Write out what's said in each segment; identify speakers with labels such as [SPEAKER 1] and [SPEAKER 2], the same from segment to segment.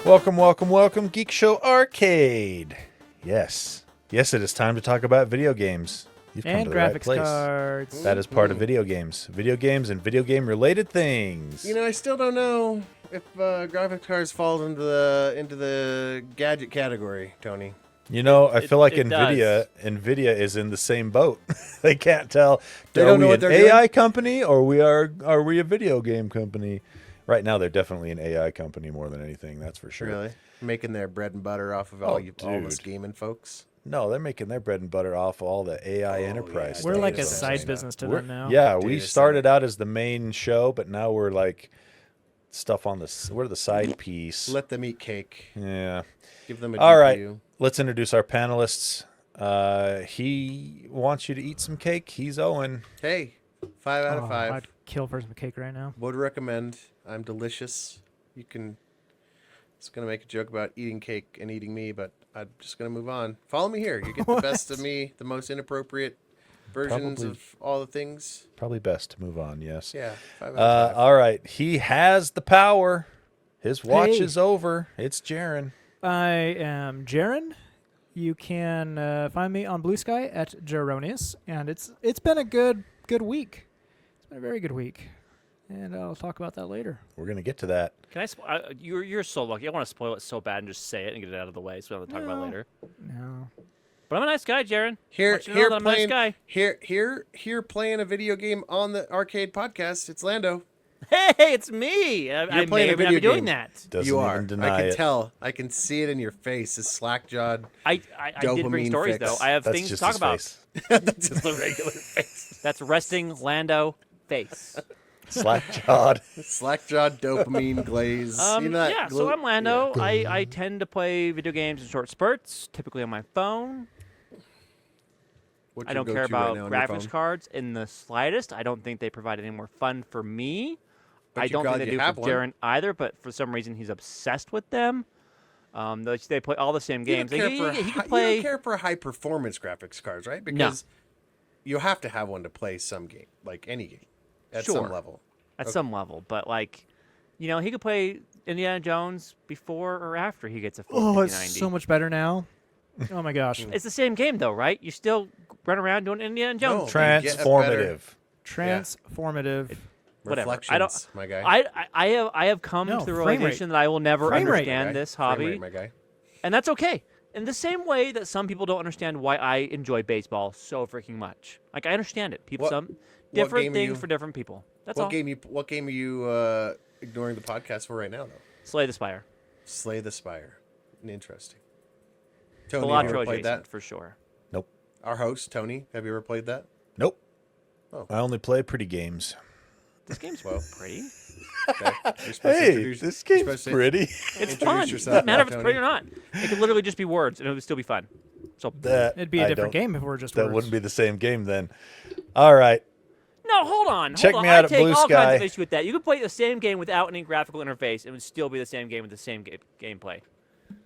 [SPEAKER 1] Welcome, welcome, welcome, Geekshow Arcade. Yes, it is time to talk about video games. You've come to the right place.
[SPEAKER 2] Cards.
[SPEAKER 1] That is part of video games and video game related things.
[SPEAKER 3] You know, I still don't know if graphics cards fall into the gadget category, Tony.
[SPEAKER 1] You know, I feel like
[SPEAKER 2] it
[SPEAKER 1] Nvidia is in the same boat. They can't tell.
[SPEAKER 3] They
[SPEAKER 1] Are
[SPEAKER 3] don't know
[SPEAKER 1] we
[SPEAKER 3] what
[SPEAKER 1] an
[SPEAKER 3] they're
[SPEAKER 1] AI
[SPEAKER 3] doing?
[SPEAKER 1] company or are we a video game company? Right now, they're definitely an AI company more than anything. That's for sure.
[SPEAKER 3] Really? Making their bread and butter off of
[SPEAKER 1] Oh,
[SPEAKER 3] all this
[SPEAKER 1] dude.
[SPEAKER 3] gaming folks?
[SPEAKER 1] No, they're making their bread and butter off all the AI enterprise.
[SPEAKER 3] yeah.
[SPEAKER 1] stuff.
[SPEAKER 2] We're like a
[SPEAKER 3] Data
[SPEAKER 2] side
[SPEAKER 3] center.
[SPEAKER 2] business to
[SPEAKER 1] We're-
[SPEAKER 2] them now.
[SPEAKER 1] Yeah, we
[SPEAKER 3] Data
[SPEAKER 1] started out as the main show, but now we're like stuff on we're the side piece.
[SPEAKER 3] Let them eat cake.
[SPEAKER 1] Yeah.
[SPEAKER 3] Give them a
[SPEAKER 1] All right.
[SPEAKER 3] GPU.
[SPEAKER 1] Let's introduce our panelists. He wants you to eat some cake. He's Owen.
[SPEAKER 3] Hey, 5 out of 5.
[SPEAKER 2] I'd kill for some cake right now.
[SPEAKER 3] Would recommend. I'm delicious. You can. It's gonna make a joke about eating cake and eating me, but I'm just gonna move on. Follow me here. You get the best of me, the most inappropriate versions
[SPEAKER 1] Probably.
[SPEAKER 3] of all the things.
[SPEAKER 1] Probably best to move on, yes.
[SPEAKER 3] Yeah, 5 out of 5.
[SPEAKER 1] All right. He has the power. His watch
[SPEAKER 2] Hey.
[SPEAKER 1] is over. It's Jaren.
[SPEAKER 2] I am Jaren. You can find me on Blue Sky at Jaronius, and it's been a good week. It's been a very good week, and I'll talk about that later.
[SPEAKER 1] We're going to get to that.
[SPEAKER 4] Can I? You're so lucky. I want to spoil it so bad and just say it and get it out of the way, so we don't have to talk about it later.
[SPEAKER 2] No.
[SPEAKER 4] But I'm a nice guy, Jaren.
[SPEAKER 3] Here,
[SPEAKER 4] Want you to know
[SPEAKER 3] here
[SPEAKER 4] that I'm a nice
[SPEAKER 3] playing,
[SPEAKER 4] guy.
[SPEAKER 3] here playing a video game on the arcade podcast. It's Lando.
[SPEAKER 4] Hey, it's me. I
[SPEAKER 3] playing
[SPEAKER 4] may
[SPEAKER 3] a
[SPEAKER 4] or may not
[SPEAKER 3] video
[SPEAKER 4] be doing
[SPEAKER 3] game.
[SPEAKER 4] that.
[SPEAKER 1] Doesn't
[SPEAKER 3] You are.
[SPEAKER 1] even deny
[SPEAKER 3] I can
[SPEAKER 1] it.
[SPEAKER 3] tell. I can see it in your face. This slack-jawed.
[SPEAKER 4] I did bring
[SPEAKER 3] Dopamine
[SPEAKER 4] stories
[SPEAKER 3] fix.
[SPEAKER 4] though. I have
[SPEAKER 1] That's
[SPEAKER 4] things to
[SPEAKER 1] just
[SPEAKER 4] talk
[SPEAKER 1] his
[SPEAKER 4] about.
[SPEAKER 1] face.
[SPEAKER 3] That's just the regular face.
[SPEAKER 4] That's resting Lando face.
[SPEAKER 1] Slack-jawed.
[SPEAKER 3] Slack-jawed dopamine glaze. You know that
[SPEAKER 4] Yeah, so I'm Lando. I tend to play video games in short spurts, typically on my phone.
[SPEAKER 3] What's
[SPEAKER 4] I
[SPEAKER 3] your
[SPEAKER 4] don't care
[SPEAKER 3] go-to right
[SPEAKER 4] about
[SPEAKER 3] now on your
[SPEAKER 4] graphics
[SPEAKER 3] phone?
[SPEAKER 4] cards in the slightest. I don't think they provide any more fun for me.
[SPEAKER 3] But
[SPEAKER 4] I
[SPEAKER 3] you
[SPEAKER 4] don't
[SPEAKER 3] glad
[SPEAKER 4] think they
[SPEAKER 3] you
[SPEAKER 4] do
[SPEAKER 3] have
[SPEAKER 4] for
[SPEAKER 3] one.
[SPEAKER 4] Jaren either, but for some reason he's obsessed with them. They play all the same
[SPEAKER 3] You don't
[SPEAKER 4] games.
[SPEAKER 3] care
[SPEAKER 4] Like,
[SPEAKER 3] for
[SPEAKER 4] he
[SPEAKER 3] hi-
[SPEAKER 4] could play.
[SPEAKER 3] You don't care for high-performance graphics cards, right? Because you have to have one to play some game, like any game, at some
[SPEAKER 4] Sure.
[SPEAKER 3] level.
[SPEAKER 4] At some level, but like, he could play Indiana Jones before or after he gets a 450
[SPEAKER 2] Oh, it's
[SPEAKER 4] 90.
[SPEAKER 2] so much better now. Oh my gosh.
[SPEAKER 4] It's the same game though, right? You still run around doing Indiana Jones.
[SPEAKER 3] No.
[SPEAKER 4] things.
[SPEAKER 3] Get a
[SPEAKER 1] Transformative.
[SPEAKER 2] Transformative.
[SPEAKER 4] Whatever.
[SPEAKER 3] Reflections, my guy.
[SPEAKER 4] I have come
[SPEAKER 2] No,
[SPEAKER 4] to the
[SPEAKER 2] frame rate.
[SPEAKER 4] realization that I will never
[SPEAKER 2] Frame rate.
[SPEAKER 4] understand
[SPEAKER 3] My guy.
[SPEAKER 4] this
[SPEAKER 3] Frame
[SPEAKER 4] hobby,
[SPEAKER 3] rate, my guy.
[SPEAKER 4] and that's okay. In the same way that some people don't understand why I enjoy baseball so freaking much. Like I understand it. People,
[SPEAKER 3] What-
[SPEAKER 4] some
[SPEAKER 3] game
[SPEAKER 4] different
[SPEAKER 3] are
[SPEAKER 4] things
[SPEAKER 3] you-
[SPEAKER 4] for different people. That's all.
[SPEAKER 3] What game are you ignoring the podcast for right now, though?
[SPEAKER 4] Slay the Spire.
[SPEAKER 3] Slay the Spire. Interesting.
[SPEAKER 4] The
[SPEAKER 3] Tony, have
[SPEAKER 4] lot
[SPEAKER 3] you ever
[SPEAKER 4] Troy
[SPEAKER 3] played
[SPEAKER 4] Jason,
[SPEAKER 3] that?
[SPEAKER 4] for sure.
[SPEAKER 1] Nope.
[SPEAKER 3] Our host, Tony, have you ever played that?
[SPEAKER 1] Nope.
[SPEAKER 3] Oh.
[SPEAKER 1] I only play pretty games.
[SPEAKER 4] This game's
[SPEAKER 3] Well.
[SPEAKER 4] pretty.
[SPEAKER 3] Okay. You're supposed to
[SPEAKER 1] Hey,
[SPEAKER 3] introduce-
[SPEAKER 1] this
[SPEAKER 3] you're
[SPEAKER 1] game's
[SPEAKER 3] supposed to
[SPEAKER 1] pretty.
[SPEAKER 4] It's
[SPEAKER 3] Introduce
[SPEAKER 4] fun. It
[SPEAKER 3] yourself
[SPEAKER 4] doesn't matter
[SPEAKER 3] now,
[SPEAKER 4] if it's pretty or not. It could literally just be words, and it would still be fun. So
[SPEAKER 2] It'd be a different game if we're just
[SPEAKER 1] That
[SPEAKER 2] words.
[SPEAKER 1] wouldn't be the same game then. All right.
[SPEAKER 4] no, hold on.
[SPEAKER 1] Check
[SPEAKER 4] hold
[SPEAKER 1] me
[SPEAKER 4] on.
[SPEAKER 1] out
[SPEAKER 4] I
[SPEAKER 1] at
[SPEAKER 4] take
[SPEAKER 1] Blue
[SPEAKER 4] all
[SPEAKER 1] Sky.
[SPEAKER 4] kinds of issue with that. You could play the same game without any graphical interface, and it would still be the same game with the same gameplay.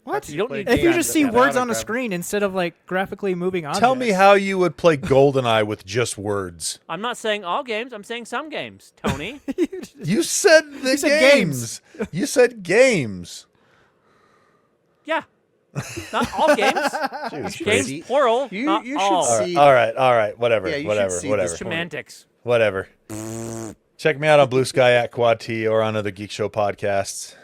[SPEAKER 2] What?
[SPEAKER 4] You don't
[SPEAKER 3] play
[SPEAKER 4] need
[SPEAKER 2] If you
[SPEAKER 3] games
[SPEAKER 2] just see
[SPEAKER 3] without
[SPEAKER 2] words
[SPEAKER 3] a
[SPEAKER 2] on the
[SPEAKER 3] graph-
[SPEAKER 2] screen instead of like graphically moving objects.
[SPEAKER 1] Tell me how you would play GoldenEye with just words.
[SPEAKER 4] I'm not saying all games. I'm saying some games, Tony.
[SPEAKER 1] You said the
[SPEAKER 2] You said
[SPEAKER 1] games. You said games.
[SPEAKER 4] Yeah. Not all games.
[SPEAKER 1] Jeez,
[SPEAKER 4] Games,
[SPEAKER 1] Pete.
[SPEAKER 4] plural,
[SPEAKER 3] You-
[SPEAKER 4] not
[SPEAKER 3] you should
[SPEAKER 4] all.
[SPEAKER 3] see-
[SPEAKER 1] All right. Whatever.
[SPEAKER 3] Yeah, you should
[SPEAKER 1] whatever.
[SPEAKER 3] see
[SPEAKER 1] Whatever.
[SPEAKER 3] this
[SPEAKER 4] Semantics.
[SPEAKER 1] Whatever. Check me out on Blue Sky at Quad T or on other Geek Show podcasts.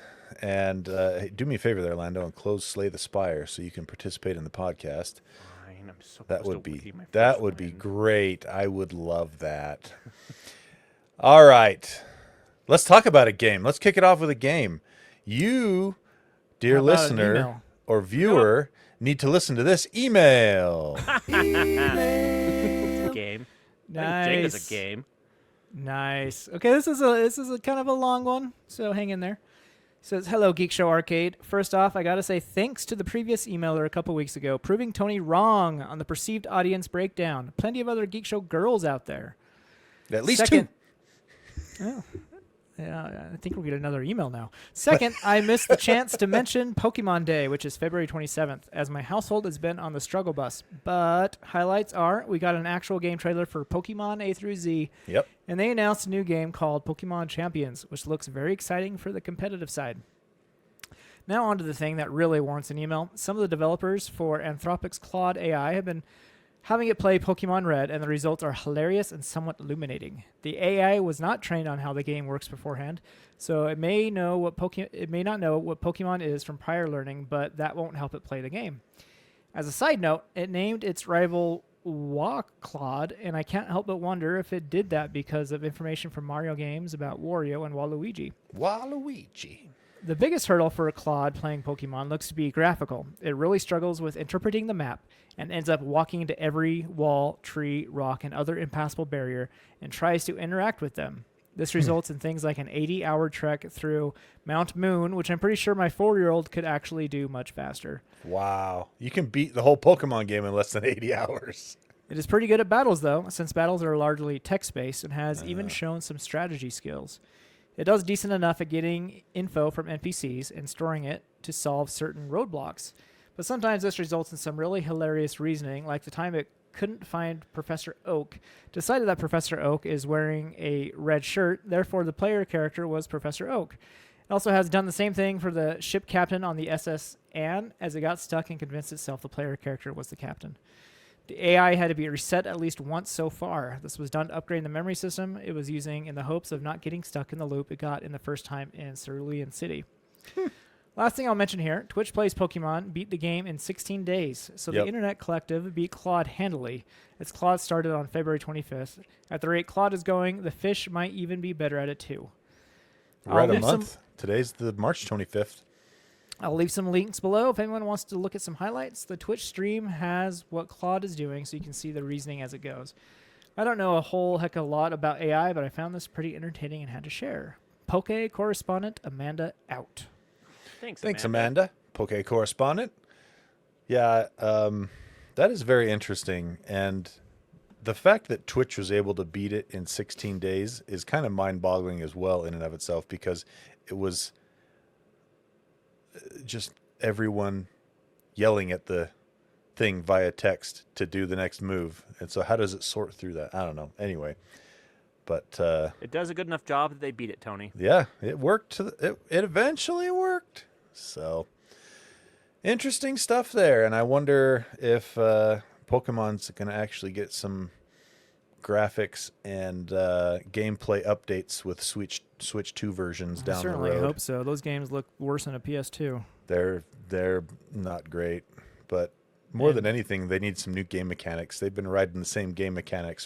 [SPEAKER 1] And hey, do me a favor there, Lando, and close Slay the Spire so you can participate in the podcast.
[SPEAKER 4] Fine, I'm so
[SPEAKER 1] That
[SPEAKER 4] close
[SPEAKER 1] would
[SPEAKER 4] to
[SPEAKER 1] be
[SPEAKER 4] winning my
[SPEAKER 1] that
[SPEAKER 4] first
[SPEAKER 1] would be
[SPEAKER 4] win.
[SPEAKER 1] great. I would love that. All right. Let's talk about a game. Let's kick it off with a game. You, dear
[SPEAKER 2] How about an
[SPEAKER 1] listener
[SPEAKER 2] email?
[SPEAKER 1] or viewer, need to listen to this email.
[SPEAKER 4] Game. Jenga's
[SPEAKER 2] Nice.
[SPEAKER 4] a game.
[SPEAKER 2] Nice. Okay, this is a kind of a long one, so hang in there. It says, "Hello, Geek Show Arcade. First off, I gotta say thanks to the previous emailer a couple weeks ago, proving Tony wrong on the perceived audience breakdown. Plenty of other Geek Show girls out there.
[SPEAKER 1] At least
[SPEAKER 2] Second,
[SPEAKER 1] two.
[SPEAKER 2] Oh, yeah, I think we'll get another email now. Second, I missed the chance to mention Pokemon Day, which is February 27th, as my household has been on the struggle bus. But highlights are we got an actual game trailer for Pokemon A through Z,
[SPEAKER 1] Yep.
[SPEAKER 2] and they announced a new game called Pokemon Champions, which looks very exciting for the competitive side. Now on to the thing that really warrants an email. Some of the developers for Anthropic's Claude AI have been having it play Pokemon Red, and the results are hilarious and somewhat illuminating. The AI was not trained on how the game works beforehand, so it may not know what Pokemon is from prior learning, but that won't help it play the game. As a side note, it named its rival Claude, and I can't help but wonder if it did that because of information from Mario games about Wario and Waluigi.
[SPEAKER 1] Waluigi.
[SPEAKER 2] The biggest hurdle for Claude playing Pokemon looks to be graphical. It really struggles with interpreting the map and ends up walking into every wall, tree, rock, and other impassable barrier and tries to interact with them. This results in things like an 80-hour trek through Mount Moon, which I'm pretty sure my 4-year-old could actually do much faster.
[SPEAKER 1] Wow. You can beat the whole Pokemon game in less than 80 hours.
[SPEAKER 2] It is pretty good at battles, though, since battles are largely text-based and has even shown some strategy skills. It does decent enough at getting info from NPCs and storing it to solve certain roadblocks. But sometimes this results in some really hilarious reasoning, like the time it couldn't find Professor Oak, decided that Professor Oak is wearing a red shirt, therefore the player character was Professor Oak. It also has done the same thing for the ship captain on the SS Anne, as it got stuck and convinced itself the player character was the captain. The AI had to be reset at least once so far. This was done to upgrade the memory system it was using in the hopes of not getting stuck in the loop it got in the first time in Cerulean City. Last thing I'll mention here, Twitch Plays Pokemon beat the game in 16 days, so the Internet Collective beat Claude handily. Its Claude started on February 25th. At the rate Claude is going, the fish might even be better at it too.
[SPEAKER 1] We're at a month. Today's the March 25th.
[SPEAKER 2] I'll leave some links below if anyone wants to look at some highlights. The Twitch stream has what Claude is doing, so you can see the reasoning as it goes. I don't know a whole heck of a lot about AI, but I found this pretty entertaining and had to share. Poke correspondent Amanda out.
[SPEAKER 4] Thanks,
[SPEAKER 1] Amanda. Poke correspondent. Yeah, that is very interesting. And the fact that Twitch was able to beat it in 16 days is kind of mind-boggling as well in and of itself, because it was just everyone yelling at the thing via text to do the next move. And so how does it sort through that? I don't know. Anyway, but
[SPEAKER 4] it does a good enough job that they beat it, Tony.
[SPEAKER 1] Yeah, it worked. It eventually worked. So interesting stuff there. And I wonder if Pokemon's going to actually get some graphics and gameplay updates with Switch 2 versions down the road.
[SPEAKER 2] I certainly hope so. Those games look worse than a PS2.
[SPEAKER 1] They're not great, but more than anything, they need some new game mechanics. They've been riding the same game mechanics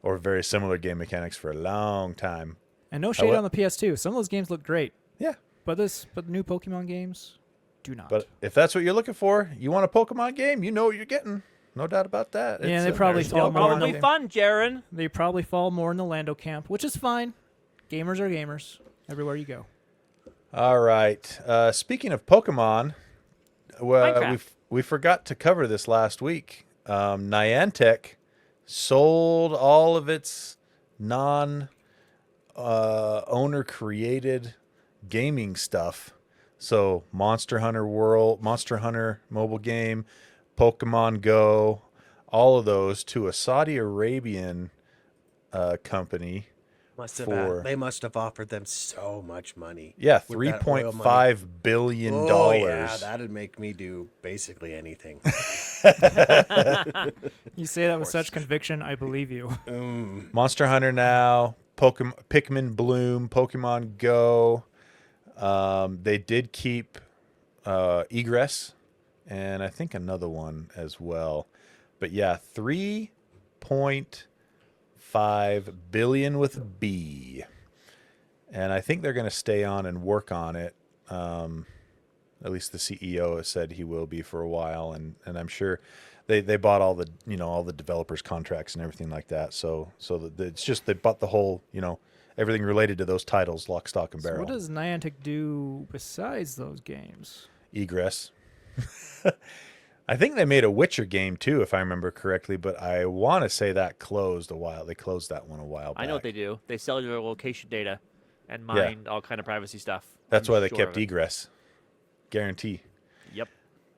[SPEAKER 1] or very similar game mechanics for a long time.
[SPEAKER 2] And no shade on the PS2. Some of those games look great.
[SPEAKER 1] Yeah.
[SPEAKER 2] But the new Pokemon games do not.
[SPEAKER 1] But if that's what you're looking for, you want a Pokemon game, you know what you're getting. No doubt about that.
[SPEAKER 2] Yeah, they probably fall more.
[SPEAKER 4] Probably fun, Jaron.
[SPEAKER 2] They probably fall more in the Lando camp, which is fine. Gamers are gamers everywhere you go.
[SPEAKER 1] All right. Speaking of Pokemon, we forgot to cover this last week. Niantic sold all of its non-owner created gaming stuff. So Monster Hunter World, Monster Hunter mobile game, Pokemon Go, all of those to a Saudi Arabian company.
[SPEAKER 3] They must have offered them so much money.
[SPEAKER 1] Yeah, $3.5 billion.
[SPEAKER 3] Oh, yeah, that'd make me do basically anything.
[SPEAKER 2] You say that with such conviction, I believe you.
[SPEAKER 1] Monster Hunter Now, Pikmin Bloom, Pokemon Go. They did keep Egress, and I think another one as well. But yeah, $3.5 billion with a B. And I think they're going to stay on and work on it. At least the CEO has said he will be for a while, and I'm sure they bought all the all the developers' contracts and everything like that. So it's just they bought the whole everything related to those titles, lock, stock, and barrel.
[SPEAKER 2] So what does Niantic do besides those games?
[SPEAKER 1] Egress. I think they made a Witcher game too, if I remember correctly, but I want to say that closed a while. They closed that one a while back.
[SPEAKER 4] I know what they do. They sell your location data and mine all kind of privacy stuff.
[SPEAKER 1] That's why they kept Egress. Guarantee.
[SPEAKER 4] Yep.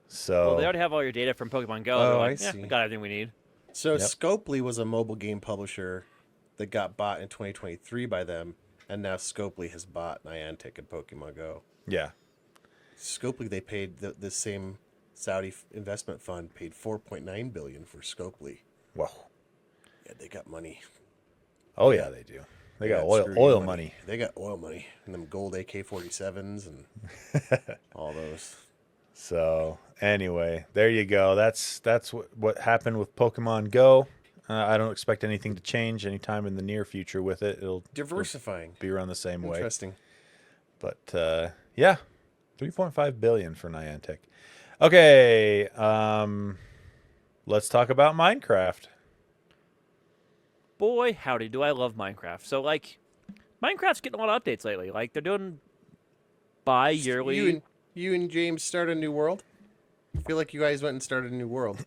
[SPEAKER 1] So
[SPEAKER 4] well, they already have all your data from Pokemon Go.
[SPEAKER 3] Oh,
[SPEAKER 4] like,
[SPEAKER 3] I see.
[SPEAKER 4] We got everything we need.
[SPEAKER 3] So Scopely was a mobile game publisher that got bought in 2023 by them, and now Scopely has bought Niantic and Pokemon Go.
[SPEAKER 1] Yeah.
[SPEAKER 3] Scopely, they paid the same Saudi investment fund paid 4.9 billion for Scopely.
[SPEAKER 1] Whoa.
[SPEAKER 3] Yeah, they got money.
[SPEAKER 1] Oh yeah, they do. They got
[SPEAKER 3] screwy
[SPEAKER 1] oil money.
[SPEAKER 3] They got oil money and them gold AK-47s and all those.
[SPEAKER 1] So anyway, there you go. That's what happened with Pokemon Go. I don't expect anything to change anytime in the near future with it. It'll
[SPEAKER 3] Diversifying.
[SPEAKER 1] be around the same way.
[SPEAKER 3] Interesting.
[SPEAKER 1] But yeah, 3.5 billion for Niantic. Okay, let's talk about Minecraft.
[SPEAKER 4] Boy, howdy, do I love Minecraft. So, like, Minecraft's getting a lot of updates lately. Like, they're doing bi-yearly.
[SPEAKER 3] You and James start a new world? I feel like you guys went and started a new world.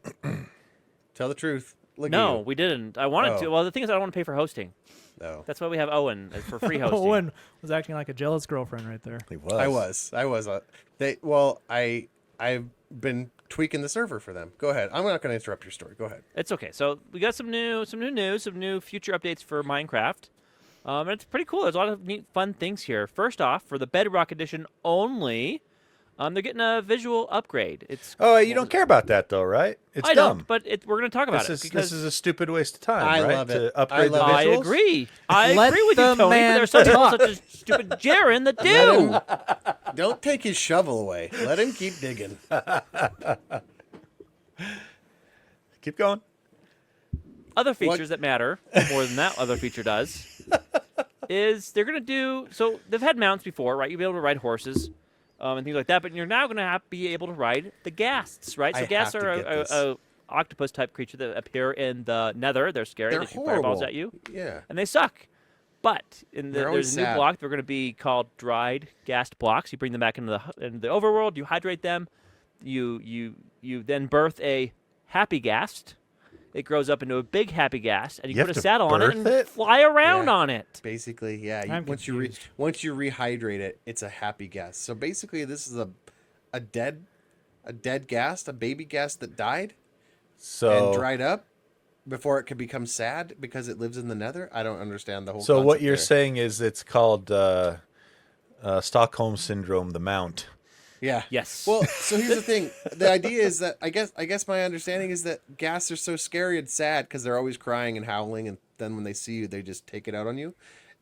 [SPEAKER 3] Tell the truth. Look at
[SPEAKER 4] No,
[SPEAKER 3] you.
[SPEAKER 4] we didn't. I wanted to.
[SPEAKER 3] Oh.
[SPEAKER 4] Well, the thing is, I don't want to pay for hosting.
[SPEAKER 3] No.
[SPEAKER 4] That's why we have Owen for free hosting.
[SPEAKER 2] Owen was acting like a jealous girlfriend right there.
[SPEAKER 1] He was.
[SPEAKER 3] I was. I've been tweaking the server for them. Go ahead. I'm not going to interrupt your story. Go ahead.
[SPEAKER 4] It's okay. So we got some new news, some new future updates for Minecraft. And it's pretty cool. There's a lot of neat, fun things here. First off, for the Bedrock Edition only, they're getting a visual upgrade. It's
[SPEAKER 1] Oh, you don't care about that though, right? It's
[SPEAKER 4] I
[SPEAKER 1] dumb.
[SPEAKER 4] don't, but we're going to talk about
[SPEAKER 1] This
[SPEAKER 4] it
[SPEAKER 1] is
[SPEAKER 4] because
[SPEAKER 1] this is a stupid waste of time,
[SPEAKER 3] I
[SPEAKER 1] right?
[SPEAKER 3] love it.
[SPEAKER 1] To upgrade the
[SPEAKER 3] love it.
[SPEAKER 4] I
[SPEAKER 1] visuals.
[SPEAKER 4] agree. I
[SPEAKER 2] Let
[SPEAKER 4] agree with you,
[SPEAKER 2] the
[SPEAKER 4] Tony. But
[SPEAKER 2] man
[SPEAKER 4] there are some people
[SPEAKER 2] talk.
[SPEAKER 4] such as stupid Jaren that
[SPEAKER 3] Let
[SPEAKER 4] do.
[SPEAKER 3] Don't take his shovel away. Let him keep digging.
[SPEAKER 1] Keep going.
[SPEAKER 4] Other features that matter more than that other feature does is they're going to do so. They've had mounts before, right? You'll be able to ride horses and things like that, but you're now going to be able to ride the ghasts, right? So
[SPEAKER 3] I
[SPEAKER 4] ghasts
[SPEAKER 3] have
[SPEAKER 4] are
[SPEAKER 3] to get this.
[SPEAKER 4] a octopus type creature that appear in the Nether. They're scary.
[SPEAKER 3] They're
[SPEAKER 4] They shoot fireballs
[SPEAKER 3] horrible.
[SPEAKER 4] at you,
[SPEAKER 3] Yeah.
[SPEAKER 4] and they suck. But
[SPEAKER 3] They're always
[SPEAKER 4] there's a new
[SPEAKER 3] sad.
[SPEAKER 4] block. They're going to be called dried ghast blocks. You bring them back into the overworld. You hydrate them. You then birth a happy ghast. It grows up into a big happy ghast, and you
[SPEAKER 1] You
[SPEAKER 4] put
[SPEAKER 1] have
[SPEAKER 4] a
[SPEAKER 1] to
[SPEAKER 4] saddle on it
[SPEAKER 1] birth
[SPEAKER 4] and
[SPEAKER 1] it?
[SPEAKER 4] fly around
[SPEAKER 3] Yeah.
[SPEAKER 4] on it.
[SPEAKER 3] Basically, yeah.
[SPEAKER 2] I'm
[SPEAKER 3] Once you rehydrate it, it's a happy gas. So basically, this is a dead ghast, a baby ghast that died
[SPEAKER 1] So
[SPEAKER 3] and dried up before it could become sad because it lives in the Nether. I don't understand the whole.
[SPEAKER 1] So what
[SPEAKER 3] concept
[SPEAKER 1] you're
[SPEAKER 3] there.
[SPEAKER 1] saying is it's called Stockholm syndrome, the mount.
[SPEAKER 3] Yeah.
[SPEAKER 4] Yes.
[SPEAKER 3] Well, so here's the thing. The idea is that I guess my understanding is that ghasts are so scary and sad because they're always crying and howling, and then when they see you, they just take it out on you.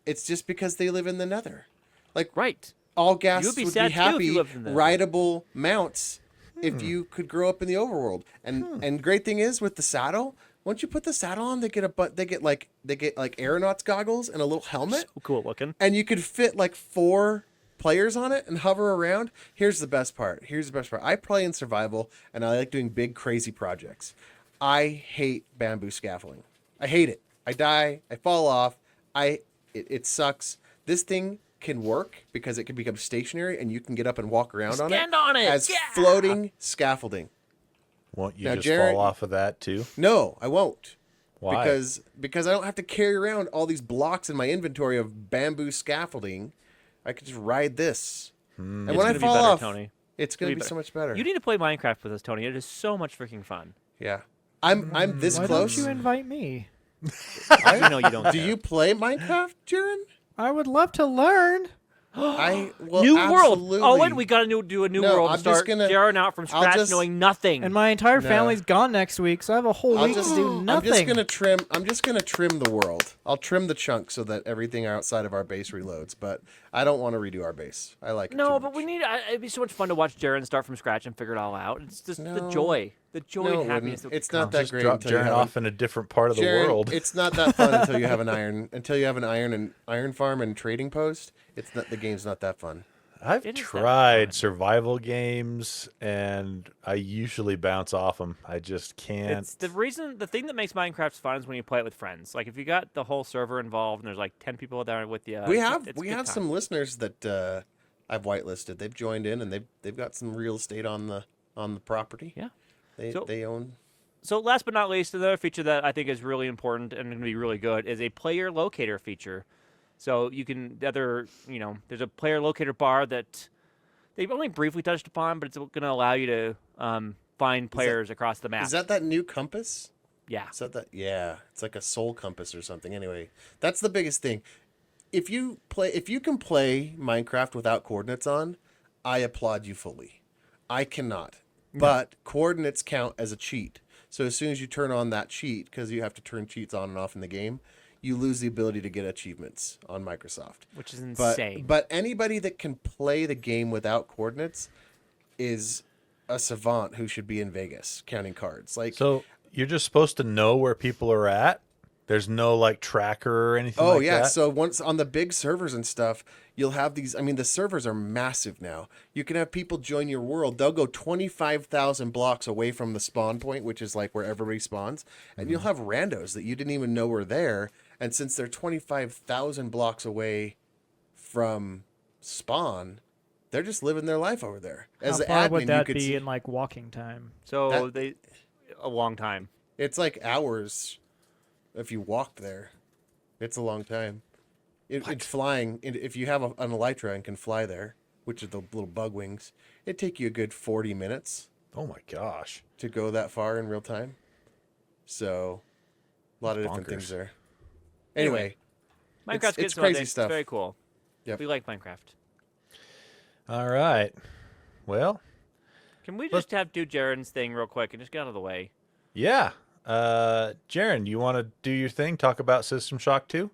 [SPEAKER 3] It's just because they live in the Nether. Like
[SPEAKER 4] Right.
[SPEAKER 3] all ghasts
[SPEAKER 4] You'd be
[SPEAKER 3] would
[SPEAKER 4] sad
[SPEAKER 3] be
[SPEAKER 4] too if you
[SPEAKER 3] happy,
[SPEAKER 4] lived in the Nether.
[SPEAKER 3] rideable mounts if you could grow up in the overworld. And great thing is with the saddle. Once you put the saddle on, they get like aeronauts goggles and a little helmet.
[SPEAKER 4] So cool looking.
[SPEAKER 3] And you could fit like 4 players on it and hover around. Here's the best part. I play in survival and I like doing big crazy projects. I hate bamboo scaffolding. I hate it. I die. I fall off. It sucks. This thing can work because it can become stationary and you can get up and walk around on it.
[SPEAKER 4] Stand on it.
[SPEAKER 3] As
[SPEAKER 4] Yeah.
[SPEAKER 3] floating scaffolding.
[SPEAKER 1] Won't you
[SPEAKER 3] Now,
[SPEAKER 1] just
[SPEAKER 3] Jared-
[SPEAKER 1] fall off of that too?
[SPEAKER 3] No, I won't.
[SPEAKER 1] Why?
[SPEAKER 3] Because I don't have to carry around all these blocks in my inventory of bamboo scaffolding. I could just ride this. And
[SPEAKER 4] It's
[SPEAKER 3] when I
[SPEAKER 4] gonna be
[SPEAKER 3] fall
[SPEAKER 4] better,
[SPEAKER 3] off,
[SPEAKER 4] Tony.
[SPEAKER 3] it's going to be
[SPEAKER 4] better.
[SPEAKER 3] so much better.
[SPEAKER 4] You need to play Minecraft with us, Tony. It is so much freaking fun.
[SPEAKER 3] Yeah. I'm this
[SPEAKER 2] Why
[SPEAKER 3] close.
[SPEAKER 2] don't you invite me?
[SPEAKER 4] I know you don't.
[SPEAKER 3] Do
[SPEAKER 4] care.
[SPEAKER 3] you play Minecraft, Jaren?
[SPEAKER 2] I would love to learn.
[SPEAKER 4] New world.
[SPEAKER 3] absolutely.
[SPEAKER 4] Oh, and we got to do a new
[SPEAKER 3] No,
[SPEAKER 4] world
[SPEAKER 3] I'm
[SPEAKER 4] to
[SPEAKER 3] just
[SPEAKER 4] start
[SPEAKER 3] gonna-
[SPEAKER 4] Jaren out from
[SPEAKER 3] I'll
[SPEAKER 4] scratch,
[SPEAKER 3] just-
[SPEAKER 4] knowing nothing.
[SPEAKER 2] And my entire
[SPEAKER 3] No.
[SPEAKER 2] family's gone next week, so I have a whole week to do nothing.
[SPEAKER 3] I'm just gonna trim the world. I'll trim the chunk so that everything outside of our base reloads. But I don't want to redo our base. I like it
[SPEAKER 4] No,
[SPEAKER 3] too
[SPEAKER 4] but
[SPEAKER 3] much.
[SPEAKER 4] we need. It'd be so much fun to watch Jaren start from scratch and figure it all out. It's just the
[SPEAKER 3] No.
[SPEAKER 4] joy
[SPEAKER 3] No,
[SPEAKER 4] and
[SPEAKER 3] it
[SPEAKER 4] happiness.
[SPEAKER 3] wouldn't. It's not that
[SPEAKER 1] Just
[SPEAKER 3] great
[SPEAKER 1] drop
[SPEAKER 3] until you
[SPEAKER 1] Jaren
[SPEAKER 3] have
[SPEAKER 1] off in a different part of the
[SPEAKER 3] Jaren,
[SPEAKER 1] world.
[SPEAKER 3] It's not that fun until you have an iron farm and trading post. It's not the game's not that fun.
[SPEAKER 1] I've
[SPEAKER 4] It is that
[SPEAKER 1] tried
[SPEAKER 4] fun.
[SPEAKER 1] survival games, and I usually bounce off them. I just can't.
[SPEAKER 4] It's the thing that makes Minecraft fun is when you play it with friends. Like if you got the whole server involved and there's like 10 people there with you.
[SPEAKER 3] we
[SPEAKER 4] it's
[SPEAKER 3] have
[SPEAKER 4] a
[SPEAKER 3] we
[SPEAKER 4] good
[SPEAKER 3] have
[SPEAKER 4] time.
[SPEAKER 3] some listeners that I've whitelisted. They've joined in and they've got some real estate on the property.
[SPEAKER 4] Yeah.
[SPEAKER 3] They
[SPEAKER 4] So-
[SPEAKER 3] they own.
[SPEAKER 4] So last but not least, another feature that I think is really important and going to be really good is a player locator feature. So you can there's a player locator bar that they've only briefly touched upon, but it's going to allow you to find players across the map.
[SPEAKER 3] Is that new compass?
[SPEAKER 4] Yeah.
[SPEAKER 3] Is that yeah? It's like a soul compass or something. Anyway, that's the biggest thing. If you can play Minecraft without coordinates on, I applaud you fully. I cannot. But coordinates count as a cheat. So as soon as you turn on that cheat, because you have to turn cheats on and off in the game, you lose the ability to get achievements on Microsoft.
[SPEAKER 4] Which is insane.
[SPEAKER 3] But anybody that can play the game without coordinates is a savant who should be in Vegas counting cards. Like,
[SPEAKER 1] So you're just supposed to know where people are at? There's no like tracker or anything
[SPEAKER 3] oh
[SPEAKER 1] like
[SPEAKER 3] yeah,
[SPEAKER 1] that?
[SPEAKER 3] so once on the big servers and stuff, you'll have these. I mean, the servers are massive now. You can have people join your world. They'll go 25,000 blocks away from the spawn point, which is like where everybody spawns, and you'll have randos that you didn't even know were there. And since they're 25,000 blocks away from spawn, they're just living their life over there. As
[SPEAKER 2] How
[SPEAKER 3] an
[SPEAKER 2] far
[SPEAKER 3] admin,
[SPEAKER 2] would
[SPEAKER 3] you
[SPEAKER 2] that
[SPEAKER 3] could
[SPEAKER 2] be
[SPEAKER 3] see,
[SPEAKER 2] in like walking time?
[SPEAKER 4] So
[SPEAKER 3] that-
[SPEAKER 4] a long time.
[SPEAKER 3] it's like hours if you walked there. It's a long time. It's flying. If you have an elytra and can fly there, which are the little bug wings, it'd take you a good 40 minutes
[SPEAKER 1] Oh my gosh.
[SPEAKER 3] to go that far in real time. So, a lot of different things
[SPEAKER 1] Bonkers.
[SPEAKER 3] there. Anyway,
[SPEAKER 4] Minecraft's
[SPEAKER 3] it's
[SPEAKER 4] good
[SPEAKER 3] crazy
[SPEAKER 4] It's
[SPEAKER 3] stuff.
[SPEAKER 4] very cool.
[SPEAKER 3] Yep.
[SPEAKER 4] We like Minecraft.
[SPEAKER 1] All right. Well,
[SPEAKER 4] Can we just do Jaren's thing real quick and just get out of the way?
[SPEAKER 1] yeah. Jaren, you want to do your thing? Talk about System Shock 2?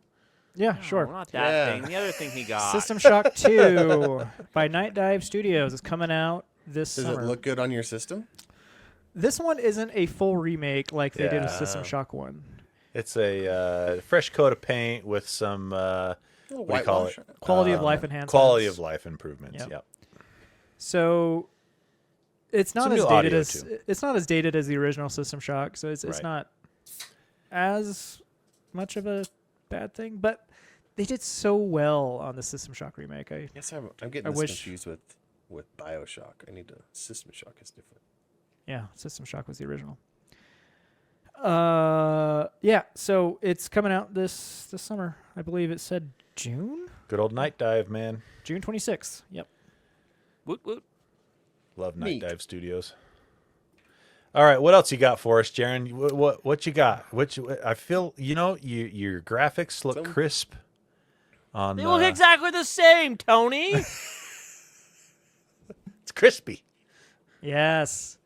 [SPEAKER 2] Yeah,
[SPEAKER 4] No,
[SPEAKER 2] sure.
[SPEAKER 4] Not that
[SPEAKER 3] Yeah.
[SPEAKER 4] thing. The other thing he got.
[SPEAKER 2] System Shock 2 by Nightdive Studios is coming out this
[SPEAKER 3] does
[SPEAKER 2] summer.
[SPEAKER 3] it look good on your system?
[SPEAKER 2] This one isn't a full remake like they did with
[SPEAKER 1] Yeah.
[SPEAKER 2] System Shock 1.
[SPEAKER 1] It's a fresh coat of paint with some, what do you call it?
[SPEAKER 2] Quality of life enhancements.
[SPEAKER 1] Quality of life improvements.
[SPEAKER 2] Yep.
[SPEAKER 1] Yep.
[SPEAKER 2] So it's not
[SPEAKER 1] Some
[SPEAKER 2] as
[SPEAKER 1] new
[SPEAKER 2] dated
[SPEAKER 1] audio,
[SPEAKER 2] as
[SPEAKER 1] too.
[SPEAKER 2] it's not as dated as the original System Shock, so it's
[SPEAKER 1] Right.
[SPEAKER 2] not as much of a bad thing. But they did so well on the System Shock remake.
[SPEAKER 3] Yes, I'm getting
[SPEAKER 2] I
[SPEAKER 3] this
[SPEAKER 2] wish-
[SPEAKER 3] confused with BioShock. I need to. System Shock is different.
[SPEAKER 2] Yeah, System Shock was the original. Yeah, so it's coming out this summer. I believe it said June
[SPEAKER 1] Good old Night Dive, man.
[SPEAKER 2] June 26th. Yep.
[SPEAKER 4] Woot woot.
[SPEAKER 1] Love Night
[SPEAKER 3] Neat.
[SPEAKER 1] Dive Studios. All right, what else you got for us, Jaren? What you got? I feel your graphics look
[SPEAKER 3] Some-
[SPEAKER 1] crisp. On
[SPEAKER 4] They look exactly the same, Tony.
[SPEAKER 1] it's crispy.
[SPEAKER 2] Yes.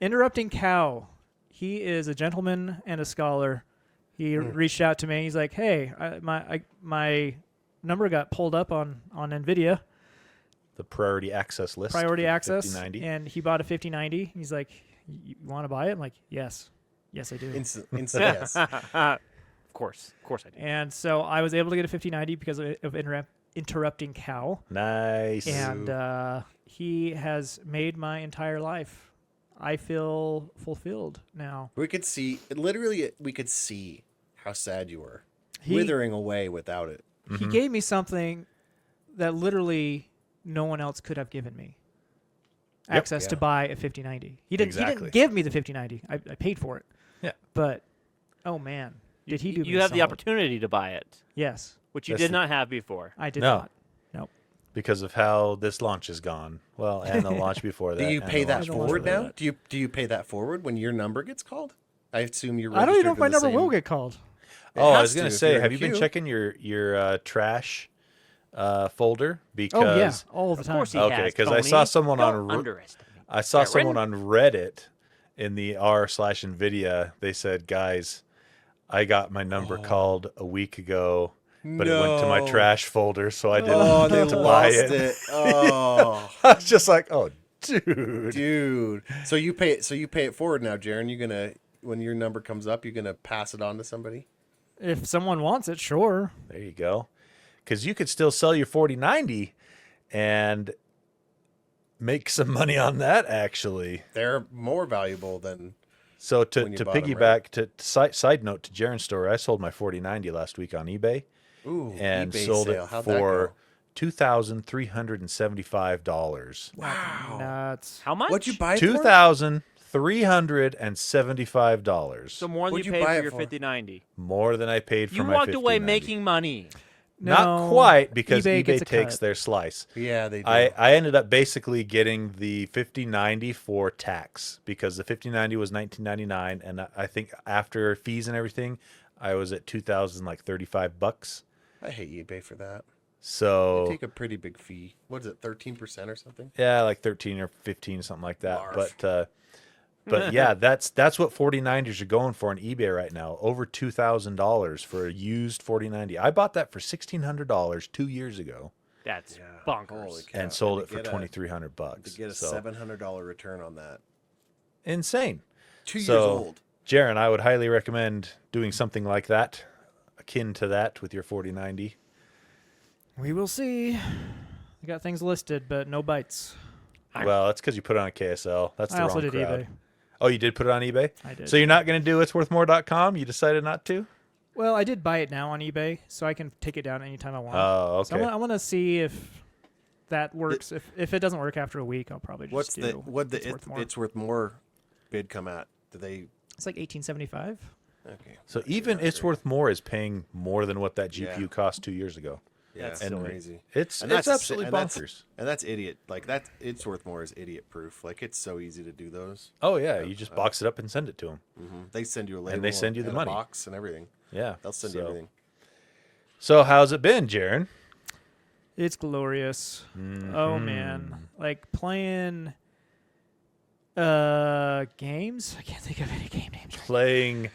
[SPEAKER 2] Interrupting Cow. He is a gentleman and a scholar. He reached out to me. He's like, "Hey, my number got pulled up on NVIDIA,
[SPEAKER 1] The priority access list.
[SPEAKER 2] priority
[SPEAKER 1] for the
[SPEAKER 2] access,
[SPEAKER 1] 5090.
[SPEAKER 2] and he bought a 5090. He's like, "You want to buy it?" I'm like, "Yes, yes, I do."
[SPEAKER 3] Instant yes.
[SPEAKER 4] Of course I do.
[SPEAKER 2] And so I was able to get a 5090 because of Interrupting Cow,
[SPEAKER 1] Nice.
[SPEAKER 2] and he has made my entire life. I feel fulfilled now.
[SPEAKER 3] We could see literally. We could see how sad you were,
[SPEAKER 2] He-
[SPEAKER 3] withering away without it.
[SPEAKER 2] He gave me something that literally no one else could have given me.
[SPEAKER 1] Yep.
[SPEAKER 2] Access to
[SPEAKER 3] Yeah.
[SPEAKER 2] buy a 5090. He didn't
[SPEAKER 1] Exactly.
[SPEAKER 2] give me the 5090. I paid for it.
[SPEAKER 1] Yeah.
[SPEAKER 2] But oh man, did he do me
[SPEAKER 4] You
[SPEAKER 2] a
[SPEAKER 4] have the
[SPEAKER 2] solid.
[SPEAKER 4] opportunity to buy it,
[SPEAKER 2] Yes,
[SPEAKER 4] which you
[SPEAKER 1] That's
[SPEAKER 4] did
[SPEAKER 1] the-
[SPEAKER 4] not have before.
[SPEAKER 2] I did
[SPEAKER 1] No.
[SPEAKER 2] not. Nope.
[SPEAKER 1] Because of how this launch is gone. Well, and the launch before that.
[SPEAKER 3] Do you
[SPEAKER 1] and
[SPEAKER 3] pay
[SPEAKER 1] the
[SPEAKER 3] that
[SPEAKER 1] launch
[SPEAKER 3] forward
[SPEAKER 1] before
[SPEAKER 3] now?
[SPEAKER 1] that.
[SPEAKER 3] Do you pay that forward when your number gets called? I assume you're.
[SPEAKER 2] I don't even know if
[SPEAKER 3] registered
[SPEAKER 2] my
[SPEAKER 3] to the
[SPEAKER 2] number will
[SPEAKER 3] same-
[SPEAKER 2] get called.
[SPEAKER 3] It
[SPEAKER 1] Oh, I
[SPEAKER 3] has
[SPEAKER 1] was gonna
[SPEAKER 3] to if
[SPEAKER 1] say,
[SPEAKER 3] you're in
[SPEAKER 1] have
[SPEAKER 3] a
[SPEAKER 1] you been
[SPEAKER 3] queue.
[SPEAKER 1] checking your trash folder? Because
[SPEAKER 2] Oh yeah, all the
[SPEAKER 4] Of
[SPEAKER 2] time.
[SPEAKER 4] course he
[SPEAKER 1] Okay,
[SPEAKER 4] has.
[SPEAKER 1] 'cause I
[SPEAKER 4] Tony.
[SPEAKER 1] saw someone on
[SPEAKER 4] Don't
[SPEAKER 1] Ru-
[SPEAKER 4] underestimate.
[SPEAKER 1] I saw
[SPEAKER 4] Karen?
[SPEAKER 1] someone on Reddit in the r/Nvidia. They said, "Guys, I got my number called a week ago, but it went to my
[SPEAKER 3] No.
[SPEAKER 1] trash folder, so I didn't
[SPEAKER 3] Oh, they
[SPEAKER 1] get to buy
[SPEAKER 3] lost
[SPEAKER 1] it."
[SPEAKER 3] it. Oh,
[SPEAKER 1] I was just like, "Oh, dude."
[SPEAKER 3] dude. So you pay it. So you pay it forward now, Jaron. You gonna when your number comes up, you're gonna pass it on to somebody.
[SPEAKER 2] If someone wants it, sure.
[SPEAKER 1] There you go. Because you could still sell your 4090 and make some money on that, actually.
[SPEAKER 3] They're more valuable than.
[SPEAKER 1] So to
[SPEAKER 3] When you bought 'em,
[SPEAKER 1] piggyback, to side note to Jaren's story, I sold my 4090 last week on eBay
[SPEAKER 3] Ooh,
[SPEAKER 1] and
[SPEAKER 3] eBay
[SPEAKER 1] sold
[SPEAKER 3] sale.
[SPEAKER 1] it
[SPEAKER 3] How'd that
[SPEAKER 1] for
[SPEAKER 3] go?
[SPEAKER 1] $2,375.
[SPEAKER 3] Wow.
[SPEAKER 2] Nuts.
[SPEAKER 4] How much?
[SPEAKER 3] What'd you buy it for?
[SPEAKER 1] $2,375.
[SPEAKER 4] So more than
[SPEAKER 3] What'd
[SPEAKER 4] you
[SPEAKER 3] you
[SPEAKER 4] paid
[SPEAKER 3] buy
[SPEAKER 4] for
[SPEAKER 3] it
[SPEAKER 4] your
[SPEAKER 3] for?
[SPEAKER 4] 5090.
[SPEAKER 1] More than I paid for
[SPEAKER 4] You
[SPEAKER 1] my
[SPEAKER 4] walked away
[SPEAKER 1] 5090.
[SPEAKER 4] making money.
[SPEAKER 1] Not
[SPEAKER 2] No,
[SPEAKER 1] quite, because
[SPEAKER 2] eBay
[SPEAKER 1] eBay,
[SPEAKER 2] gets a
[SPEAKER 1] takes
[SPEAKER 2] cut.
[SPEAKER 1] their slice.
[SPEAKER 3] Yeah, they do.
[SPEAKER 1] I ended up basically getting the 5090 for tax because the 5090 was $19.99, and I think after fees and everything, I was at $2,035.
[SPEAKER 3] I hate eBay for that.
[SPEAKER 1] So
[SPEAKER 3] They take a pretty big fee. What is it, 13% or something?
[SPEAKER 1] yeah, like 13 or 15, something like that.
[SPEAKER 3] Barf.
[SPEAKER 1] But yeah, that's what 4090s are going for on eBay right now. Over $2,000 for a used 4090. I bought that for $1,600 2 years ago
[SPEAKER 4] That's
[SPEAKER 3] Yeah.
[SPEAKER 4] bonkers.
[SPEAKER 3] Holy cow.
[SPEAKER 1] and sold
[SPEAKER 3] to
[SPEAKER 1] it for
[SPEAKER 3] get a-
[SPEAKER 1] $2,300.
[SPEAKER 3] To get a
[SPEAKER 1] So
[SPEAKER 3] $700 return on that.
[SPEAKER 1] insane.
[SPEAKER 3] 2 years
[SPEAKER 1] So,
[SPEAKER 3] old.
[SPEAKER 1] Jaron, I would highly recommend doing something like that, akin to that with your 4090.
[SPEAKER 2] We will see. I got things listed, but no bites.
[SPEAKER 1] Well, that's because you put it on a KSL. That's the
[SPEAKER 2] I also
[SPEAKER 1] wrong
[SPEAKER 2] did
[SPEAKER 1] crowd.
[SPEAKER 2] eBay.
[SPEAKER 1] Oh, you did put it on eBay?
[SPEAKER 2] I did.
[SPEAKER 1] So you're not going to do itsworthmore.com? You decided not to?
[SPEAKER 2] Well, I did buy it now on eBay, so I can take it down anytime I want.
[SPEAKER 1] Oh,
[SPEAKER 2] So
[SPEAKER 1] okay.
[SPEAKER 2] I want to see if that works. If it doesn't work after a week, I'll probably just
[SPEAKER 3] What's
[SPEAKER 2] do
[SPEAKER 3] the what the
[SPEAKER 2] It's Worth More.
[SPEAKER 3] it's worth more bid come at? Do they?
[SPEAKER 2] It's like $18.75.
[SPEAKER 3] Okay.
[SPEAKER 1] So even It's Worth More is paying more than what that GPU
[SPEAKER 3] Yeah.
[SPEAKER 1] cost 2 years ago.
[SPEAKER 3] Yeah,
[SPEAKER 4] That's
[SPEAKER 3] it's
[SPEAKER 1] silly.
[SPEAKER 3] crazy.
[SPEAKER 1] It's
[SPEAKER 3] And that's a si-
[SPEAKER 1] absolutely
[SPEAKER 3] and that's-
[SPEAKER 1] bonkers.
[SPEAKER 3] And that's idiot. Like that, it's worth more is idiot proof. Like it's so easy to do those.
[SPEAKER 1] Oh yeah, you just box it up and send it to them.
[SPEAKER 3] They send you a label
[SPEAKER 1] they send you the
[SPEAKER 3] and
[SPEAKER 1] money.
[SPEAKER 3] a box and everything.
[SPEAKER 1] Yeah,
[SPEAKER 3] They'll send you everything.
[SPEAKER 1] So how's it been, Jaron?
[SPEAKER 2] It's glorious. Oh man, like playing games. I can't think of any game names.
[SPEAKER 1] Playing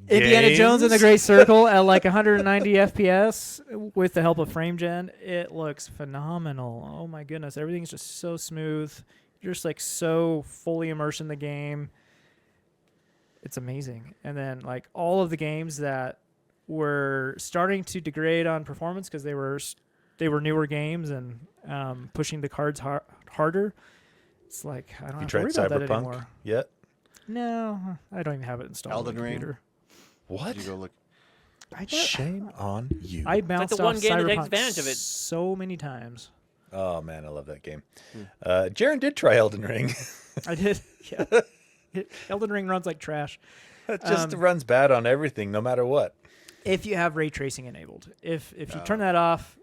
[SPEAKER 2] Indiana Jones in the
[SPEAKER 1] games?
[SPEAKER 2] Great Circle at like 190 FPS with the help of frame gen. It looks phenomenal. Oh my goodness, everything's just so smooth. You're just like so fully immersed in the game. It's amazing. And then like all of the games that were starting to degrade on performance because they were newer games and pushing the cards harder. It's like I don't
[SPEAKER 1] You
[SPEAKER 2] have to
[SPEAKER 1] tried
[SPEAKER 2] worry about that
[SPEAKER 1] Cyberpunk
[SPEAKER 2] anymore.
[SPEAKER 1] yet?
[SPEAKER 2] No, I don't even have it installed
[SPEAKER 3] Elden
[SPEAKER 2] on my
[SPEAKER 3] Ring?
[SPEAKER 2] computer.
[SPEAKER 1] What?
[SPEAKER 3] Did you go look?
[SPEAKER 2] I don't-
[SPEAKER 1] Shame on you.
[SPEAKER 2] I bounced
[SPEAKER 4] the
[SPEAKER 2] off
[SPEAKER 4] one game that takes
[SPEAKER 2] Cyberpunk
[SPEAKER 4] advantage of it.
[SPEAKER 2] so many times.
[SPEAKER 1] Oh man, I love that game. Jaron did try Elden Ring.
[SPEAKER 2] I did. Yeah. Elden Ring runs like trash.
[SPEAKER 1] It just runs bad on everything, no matter what.
[SPEAKER 2] If you have ray tracing enabled. If you turn that off,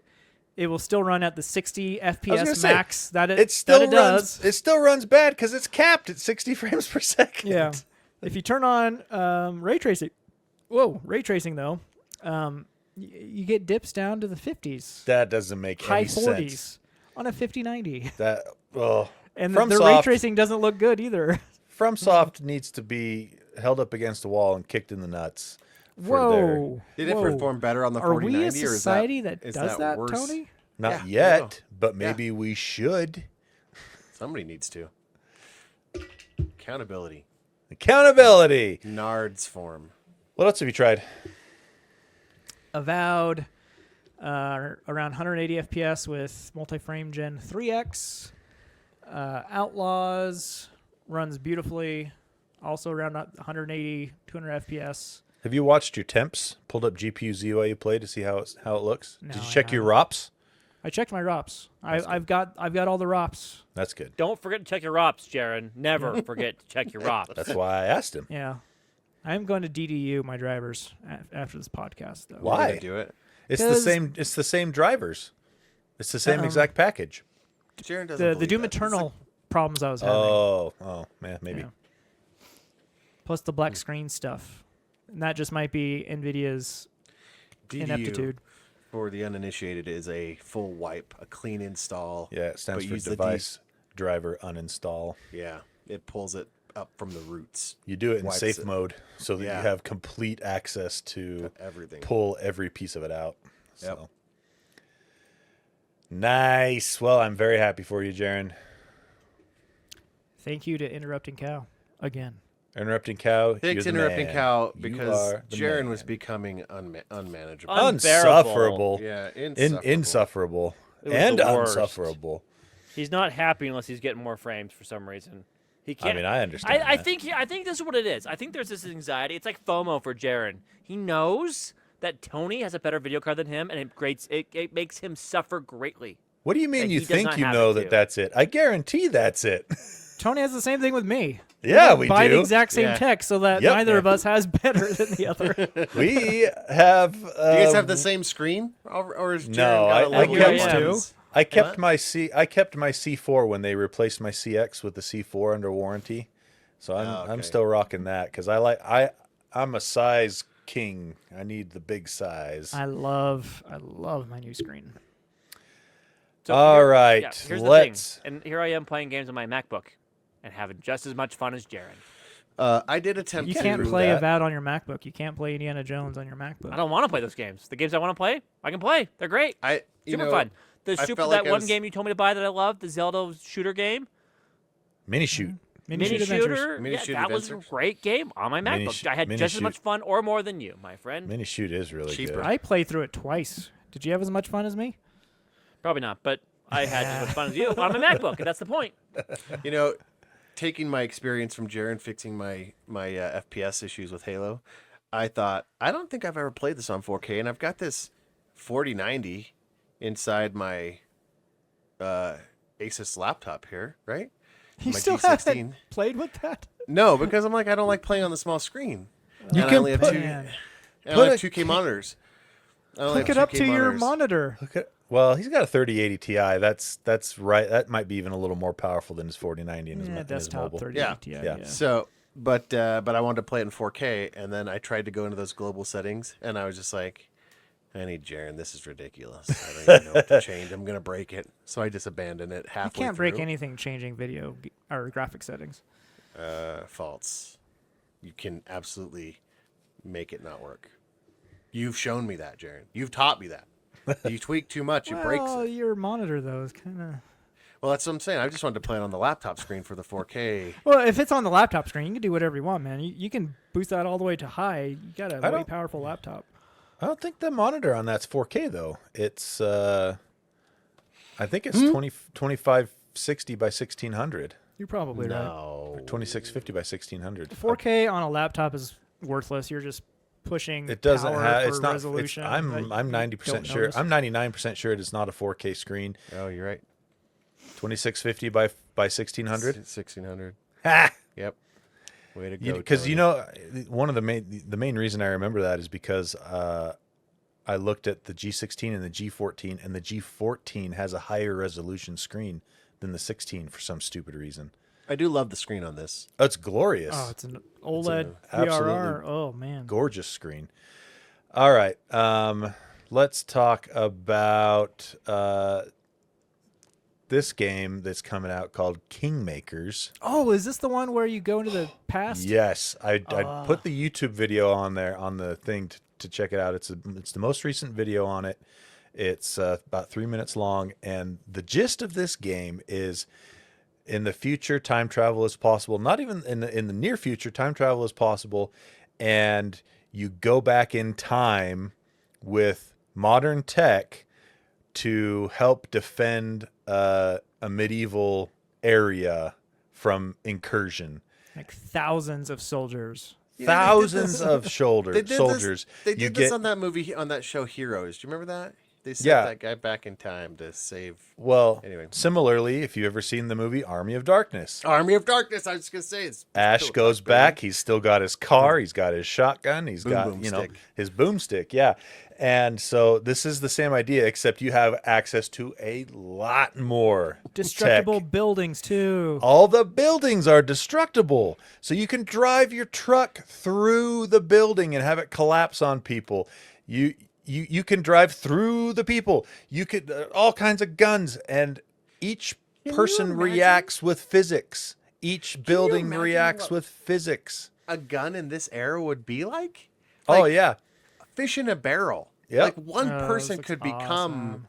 [SPEAKER 2] it will still run at the 60
[SPEAKER 1] gonna
[SPEAKER 2] FPS
[SPEAKER 1] say,
[SPEAKER 2] max that
[SPEAKER 1] It still
[SPEAKER 2] that it
[SPEAKER 1] runs.
[SPEAKER 2] does.
[SPEAKER 1] It still runs bad because it's capped at 60 frames per second.
[SPEAKER 2] Yeah. If you turn on ray tracing, ray tracing though, you get dips down to the 50s,
[SPEAKER 1] That doesn't make
[SPEAKER 2] high
[SPEAKER 1] any
[SPEAKER 2] 40s
[SPEAKER 1] sense.
[SPEAKER 2] on a 5090.
[SPEAKER 1] That
[SPEAKER 2] And
[SPEAKER 1] From
[SPEAKER 2] the ray
[SPEAKER 1] Soft-
[SPEAKER 2] tracing doesn't look good either.
[SPEAKER 1] FromSoft needs to be held up against the wall and kicked in the nuts.
[SPEAKER 2] Whoa.
[SPEAKER 3] Did it
[SPEAKER 2] Whoa.
[SPEAKER 3] perform better on the
[SPEAKER 2] Are we
[SPEAKER 3] 4090
[SPEAKER 2] a
[SPEAKER 3] or is that
[SPEAKER 2] society that
[SPEAKER 3] is
[SPEAKER 2] does that,
[SPEAKER 3] worse?
[SPEAKER 2] Tony?
[SPEAKER 1] Not
[SPEAKER 3] Yeah,
[SPEAKER 1] yet, but maybe we should.
[SPEAKER 3] Somebody needs to. Accountability.
[SPEAKER 1] Accountability.
[SPEAKER 3] Nard's form.
[SPEAKER 1] What else have you tried?
[SPEAKER 2] Avowed, around 180 FPS with multi-frame Gen 3X. Outlaws runs beautifully, also around 180, 200 FPS.
[SPEAKER 1] Have you watched your temps? Pulled up GPU Z while you play to see how it looks?
[SPEAKER 2] No,
[SPEAKER 1] Did you
[SPEAKER 2] I
[SPEAKER 1] check your
[SPEAKER 2] haven't.
[SPEAKER 1] ROPS?
[SPEAKER 2] I checked my ROPS. I've got all the ROPS.
[SPEAKER 1] That's good.
[SPEAKER 4] Don't forget to check your ROPS, Jaron. Never forget to check your ROPS.
[SPEAKER 1] That's why I asked him.
[SPEAKER 2] Yeah. I'm going to DDU my drivers after this podcast, though.
[SPEAKER 1] Why?
[SPEAKER 3] You're gonna do it.
[SPEAKER 1] It's the
[SPEAKER 2] 'Cause-
[SPEAKER 1] same. It's the same drivers. It's the same
[SPEAKER 2] Um,
[SPEAKER 1] exact package.
[SPEAKER 3] Jaron doesn't
[SPEAKER 2] The
[SPEAKER 3] believe
[SPEAKER 2] Doom
[SPEAKER 3] that.
[SPEAKER 2] Eternal problems I was having.
[SPEAKER 1] Oh, man, maybe.
[SPEAKER 2] Yeah. Plus the black screen stuff. And that just might be NVIDIA's
[SPEAKER 3] DDU,
[SPEAKER 2] ineptitude.
[SPEAKER 3] for the uninitiated, is a full wipe, a clean install.
[SPEAKER 1] Yeah, it stands
[SPEAKER 3] But
[SPEAKER 1] for
[SPEAKER 3] use the
[SPEAKER 1] device driver uninstall.
[SPEAKER 3] Yeah, it pulls it up from the roots.
[SPEAKER 1] You do it in
[SPEAKER 3] Wipes
[SPEAKER 1] safe
[SPEAKER 3] it.
[SPEAKER 1] mode so that
[SPEAKER 3] Yeah.
[SPEAKER 1] you have complete access to
[SPEAKER 3] Everything.
[SPEAKER 1] pull every piece of it out.
[SPEAKER 3] Yep.
[SPEAKER 1] So. Nice. Well, I'm very happy for you, Jaron.
[SPEAKER 2] Thank you to Interrupting Cow again.
[SPEAKER 1] Interrupting Cow.
[SPEAKER 3] Thanks,
[SPEAKER 1] you're the
[SPEAKER 3] Interrupting
[SPEAKER 1] man.
[SPEAKER 3] Cow,
[SPEAKER 1] You
[SPEAKER 3] because
[SPEAKER 1] are the
[SPEAKER 3] Jaron
[SPEAKER 1] man.
[SPEAKER 3] was becoming unmanageable.
[SPEAKER 1] Unsufferable.
[SPEAKER 3] Yeah,
[SPEAKER 1] Insufferable.
[SPEAKER 4] It was
[SPEAKER 1] And
[SPEAKER 4] the worst.
[SPEAKER 1] unsufferable.
[SPEAKER 4] He's not happy unless he's getting more frames for some reason. He
[SPEAKER 1] I
[SPEAKER 4] can't.
[SPEAKER 1] mean, I understand.
[SPEAKER 4] I
[SPEAKER 1] that.
[SPEAKER 4] think this is what it is. I think there's this anxiety. It's like FOMO for Jaron. He knows that Tony has a better video card than him, and it makes him suffer greatly.
[SPEAKER 1] What do you mean
[SPEAKER 4] that
[SPEAKER 1] you
[SPEAKER 4] he does
[SPEAKER 1] think
[SPEAKER 4] not
[SPEAKER 1] you
[SPEAKER 4] have
[SPEAKER 1] know
[SPEAKER 4] it
[SPEAKER 1] that
[SPEAKER 4] too.
[SPEAKER 1] that's it? I guarantee that's it.
[SPEAKER 2] Tony has the same thing with me.
[SPEAKER 1] Yeah, we
[SPEAKER 2] buy
[SPEAKER 1] do.
[SPEAKER 2] the exact same
[SPEAKER 3] Yeah.
[SPEAKER 2] tech so that
[SPEAKER 1] Yep.
[SPEAKER 2] neither of us has better than the other.
[SPEAKER 1] We have.
[SPEAKER 3] Do you guys have the same screen, or is Jaron
[SPEAKER 1] No,
[SPEAKER 3] got a
[SPEAKER 1] I
[SPEAKER 3] level
[SPEAKER 1] kept-
[SPEAKER 3] one?
[SPEAKER 2] to.
[SPEAKER 1] I kept
[SPEAKER 3] What?
[SPEAKER 1] my my C4 when they replaced my CX with the C4 under warranty. So I'm
[SPEAKER 3] Oh, okay.
[SPEAKER 1] still rocking that because I'm a size king. I need the big size.
[SPEAKER 2] I love my new screen.
[SPEAKER 4] So
[SPEAKER 1] All right,
[SPEAKER 4] here's
[SPEAKER 1] let's.
[SPEAKER 4] the thing. And here I am playing games on my MacBook and having just as much fun as Jaron.
[SPEAKER 3] I did attempt
[SPEAKER 2] You
[SPEAKER 3] to
[SPEAKER 2] can't
[SPEAKER 1] do
[SPEAKER 2] play
[SPEAKER 1] that.
[SPEAKER 2] Avowed on your MacBook. You can't play Indiana Jones on your MacBook.
[SPEAKER 4] I don't want to play those games. The games I want to play, I can play. They're great. Super fun.
[SPEAKER 3] I
[SPEAKER 4] That
[SPEAKER 3] felt like I
[SPEAKER 4] one
[SPEAKER 3] was-
[SPEAKER 4] game you told me to buy that I love, the Zelda shooter game.
[SPEAKER 1] Mini shoot.
[SPEAKER 2] Mini
[SPEAKER 4] Mini
[SPEAKER 2] Shoot Adventures.
[SPEAKER 4] shooter.
[SPEAKER 3] Mini
[SPEAKER 4] Yeah,
[SPEAKER 3] Shoot
[SPEAKER 4] that was
[SPEAKER 3] Adventures.
[SPEAKER 4] a great game on my
[SPEAKER 1] Mini
[SPEAKER 4] MacBook.
[SPEAKER 1] Shoot-
[SPEAKER 4] I had
[SPEAKER 1] Mini
[SPEAKER 4] just as
[SPEAKER 1] Shoot.
[SPEAKER 4] much fun or more than you, my friend.
[SPEAKER 1] Mini shoot is really
[SPEAKER 3] Cheaper.
[SPEAKER 1] good.
[SPEAKER 2] I played through it twice. Did you have as much fun as me?
[SPEAKER 4] Probably not, but I had as much fun as you on my MacBook, and that's the point.
[SPEAKER 3] You know, taking my experience from Jaron fixing my FPS issues with Halo, I thought, I don't think I've ever played this on 4K, and I've got this 4090 inside my Asus laptop here, right?
[SPEAKER 2] You
[SPEAKER 3] My
[SPEAKER 2] still
[SPEAKER 3] G16.
[SPEAKER 2] haven't played with that?
[SPEAKER 3] No, because I'm like, I don't like playing on the small screen.
[SPEAKER 1] You
[SPEAKER 3] And I
[SPEAKER 1] can
[SPEAKER 3] only have
[SPEAKER 1] put-
[SPEAKER 3] two.
[SPEAKER 2] Man.
[SPEAKER 3] I
[SPEAKER 1] put
[SPEAKER 3] only have
[SPEAKER 1] a-
[SPEAKER 3] 2K monitors. I only
[SPEAKER 2] Hook
[SPEAKER 3] have
[SPEAKER 2] it up
[SPEAKER 3] 2K
[SPEAKER 2] to your
[SPEAKER 3] monitors.
[SPEAKER 2] monitor.
[SPEAKER 1] Look at, well, he's got a 3080 Ti. That's right. That might be even a little more powerful than his 4090 in his,
[SPEAKER 2] Yeah,
[SPEAKER 1] in his
[SPEAKER 2] desktop
[SPEAKER 1] mobile.
[SPEAKER 2] 30
[SPEAKER 3] Yeah.
[SPEAKER 2] Ti.
[SPEAKER 1] Yeah.
[SPEAKER 3] So, but I wanted to play it in 4K, and then I tried to go into those global settings, and I was just like, I need Jaron. This is ridiculous. I don't even know what to change. I'm gonna break it. So I just abandoned it
[SPEAKER 2] You
[SPEAKER 3] halfway
[SPEAKER 2] can't break
[SPEAKER 3] through.
[SPEAKER 2] anything changing video or graphic settings.
[SPEAKER 3] False. You can absolutely make it not work. You've shown me that, Jaron. You've taught me that. You tweak too much, it breaks
[SPEAKER 2] Well,
[SPEAKER 3] it.
[SPEAKER 2] your monitor though is kind of.
[SPEAKER 3] Well, that's what I'm saying. I just wanted to play it on the laptop screen for the 4K.
[SPEAKER 2] Well, if it's on the laptop screen, you can do whatever you want, man. You can boost that all the way to high. You got a
[SPEAKER 1] I
[SPEAKER 2] way
[SPEAKER 1] don't-
[SPEAKER 2] powerful laptop.
[SPEAKER 1] I don't think the monitor on that's 4K though. It's I think it's 2560 by 1600.
[SPEAKER 2] You're probably right.
[SPEAKER 3] No.
[SPEAKER 1] 2650 by 1600.
[SPEAKER 2] 4K on a laptop is worthless. You're just pushing.
[SPEAKER 1] It doesn't
[SPEAKER 2] power
[SPEAKER 1] have.
[SPEAKER 2] for
[SPEAKER 1] It's not.
[SPEAKER 2] resolution.
[SPEAKER 1] It's,
[SPEAKER 2] that
[SPEAKER 1] I'm
[SPEAKER 2] you
[SPEAKER 1] 90%
[SPEAKER 2] don't
[SPEAKER 1] sure.
[SPEAKER 2] notice.
[SPEAKER 1] I'm 99% sure it is not a 4K screen.
[SPEAKER 3] Oh, you're right.
[SPEAKER 1] 2650 by 1600.
[SPEAKER 3] 1600.
[SPEAKER 1] Ha!
[SPEAKER 3] Yep. Way to go.
[SPEAKER 1] Because
[SPEAKER 3] Tony.
[SPEAKER 1] you know, one of the main reason I remember that is because I looked at the G16 and the G14, and the G14 has a higher resolution screen than the 16 for some stupid reason.
[SPEAKER 3] I do love the screen on this.
[SPEAKER 1] Oh, it's glorious.
[SPEAKER 2] Oh, it's an OLED
[SPEAKER 1] absolutely
[SPEAKER 2] VRR. Oh man.
[SPEAKER 1] Gorgeous screen. All right. Let's talk about this game that's coming out called Kingmakers.
[SPEAKER 2] Oh, is this the one where you go into the past?
[SPEAKER 1] Yes, I put the YouTube video on there on the thing to check it out. It's the most recent video on it. It's about 3 minutes long, and the gist of this game is, in the future, time travel is possible. Not even in the near future, time travel is possible, and you go back in time with modern tech to help defend a medieval area from incursion.
[SPEAKER 2] Like thousands of soldiers.
[SPEAKER 1] Thousands of soldiers.
[SPEAKER 3] They
[SPEAKER 1] You
[SPEAKER 3] did this
[SPEAKER 1] get-
[SPEAKER 3] on that movie, on that show Heroes. Do you remember that? They sent
[SPEAKER 1] Yeah.
[SPEAKER 3] that guy back in time to save
[SPEAKER 1] Well,
[SPEAKER 3] Anyway.
[SPEAKER 1] similarly, if you've ever seen the movie Army of Darkness,
[SPEAKER 3] Army of Darkness. I was just gonna say it's
[SPEAKER 1] Ash
[SPEAKER 3] still
[SPEAKER 1] goes
[SPEAKER 3] baby.
[SPEAKER 1] back. He's still got his car. He's got his shotgun. He's got
[SPEAKER 3] boomstick.
[SPEAKER 1] his boomstick. Yeah, and so this is the same idea, except you have access to a lot more
[SPEAKER 2] Destructible
[SPEAKER 1] tech.
[SPEAKER 2] buildings too.
[SPEAKER 1] All the buildings are destructible, so you can drive your truck through the building and have it collapse on people. You can drive through the people. You could all kinds of guns, and each
[SPEAKER 3] you
[SPEAKER 1] person
[SPEAKER 3] imagine?
[SPEAKER 1] reacts with physics. Each building
[SPEAKER 3] imagine
[SPEAKER 1] reacts
[SPEAKER 3] what-
[SPEAKER 1] with physics.
[SPEAKER 3] A gun in this era would be like
[SPEAKER 1] Oh
[SPEAKER 3] Like,
[SPEAKER 1] yeah,
[SPEAKER 3] fish in a barrel.
[SPEAKER 1] Yep.
[SPEAKER 3] Like one
[SPEAKER 2] Oh,
[SPEAKER 3] person
[SPEAKER 2] this
[SPEAKER 3] could
[SPEAKER 2] looks
[SPEAKER 3] become
[SPEAKER 2] awesome.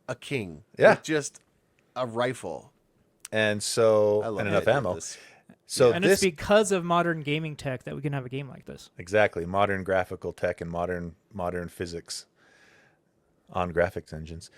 [SPEAKER 3] a king.
[SPEAKER 1] Yeah.
[SPEAKER 3] With just a rifle.
[SPEAKER 1] and so
[SPEAKER 3] I love
[SPEAKER 1] and
[SPEAKER 3] the
[SPEAKER 1] enough
[SPEAKER 3] idea of
[SPEAKER 1] ammo.
[SPEAKER 3] this.
[SPEAKER 1] So
[SPEAKER 2] And
[SPEAKER 1] this
[SPEAKER 2] it's because of modern gaming tech that we can have a game like this.
[SPEAKER 1] exactly modern graphical tech and modern physics on graphics engines.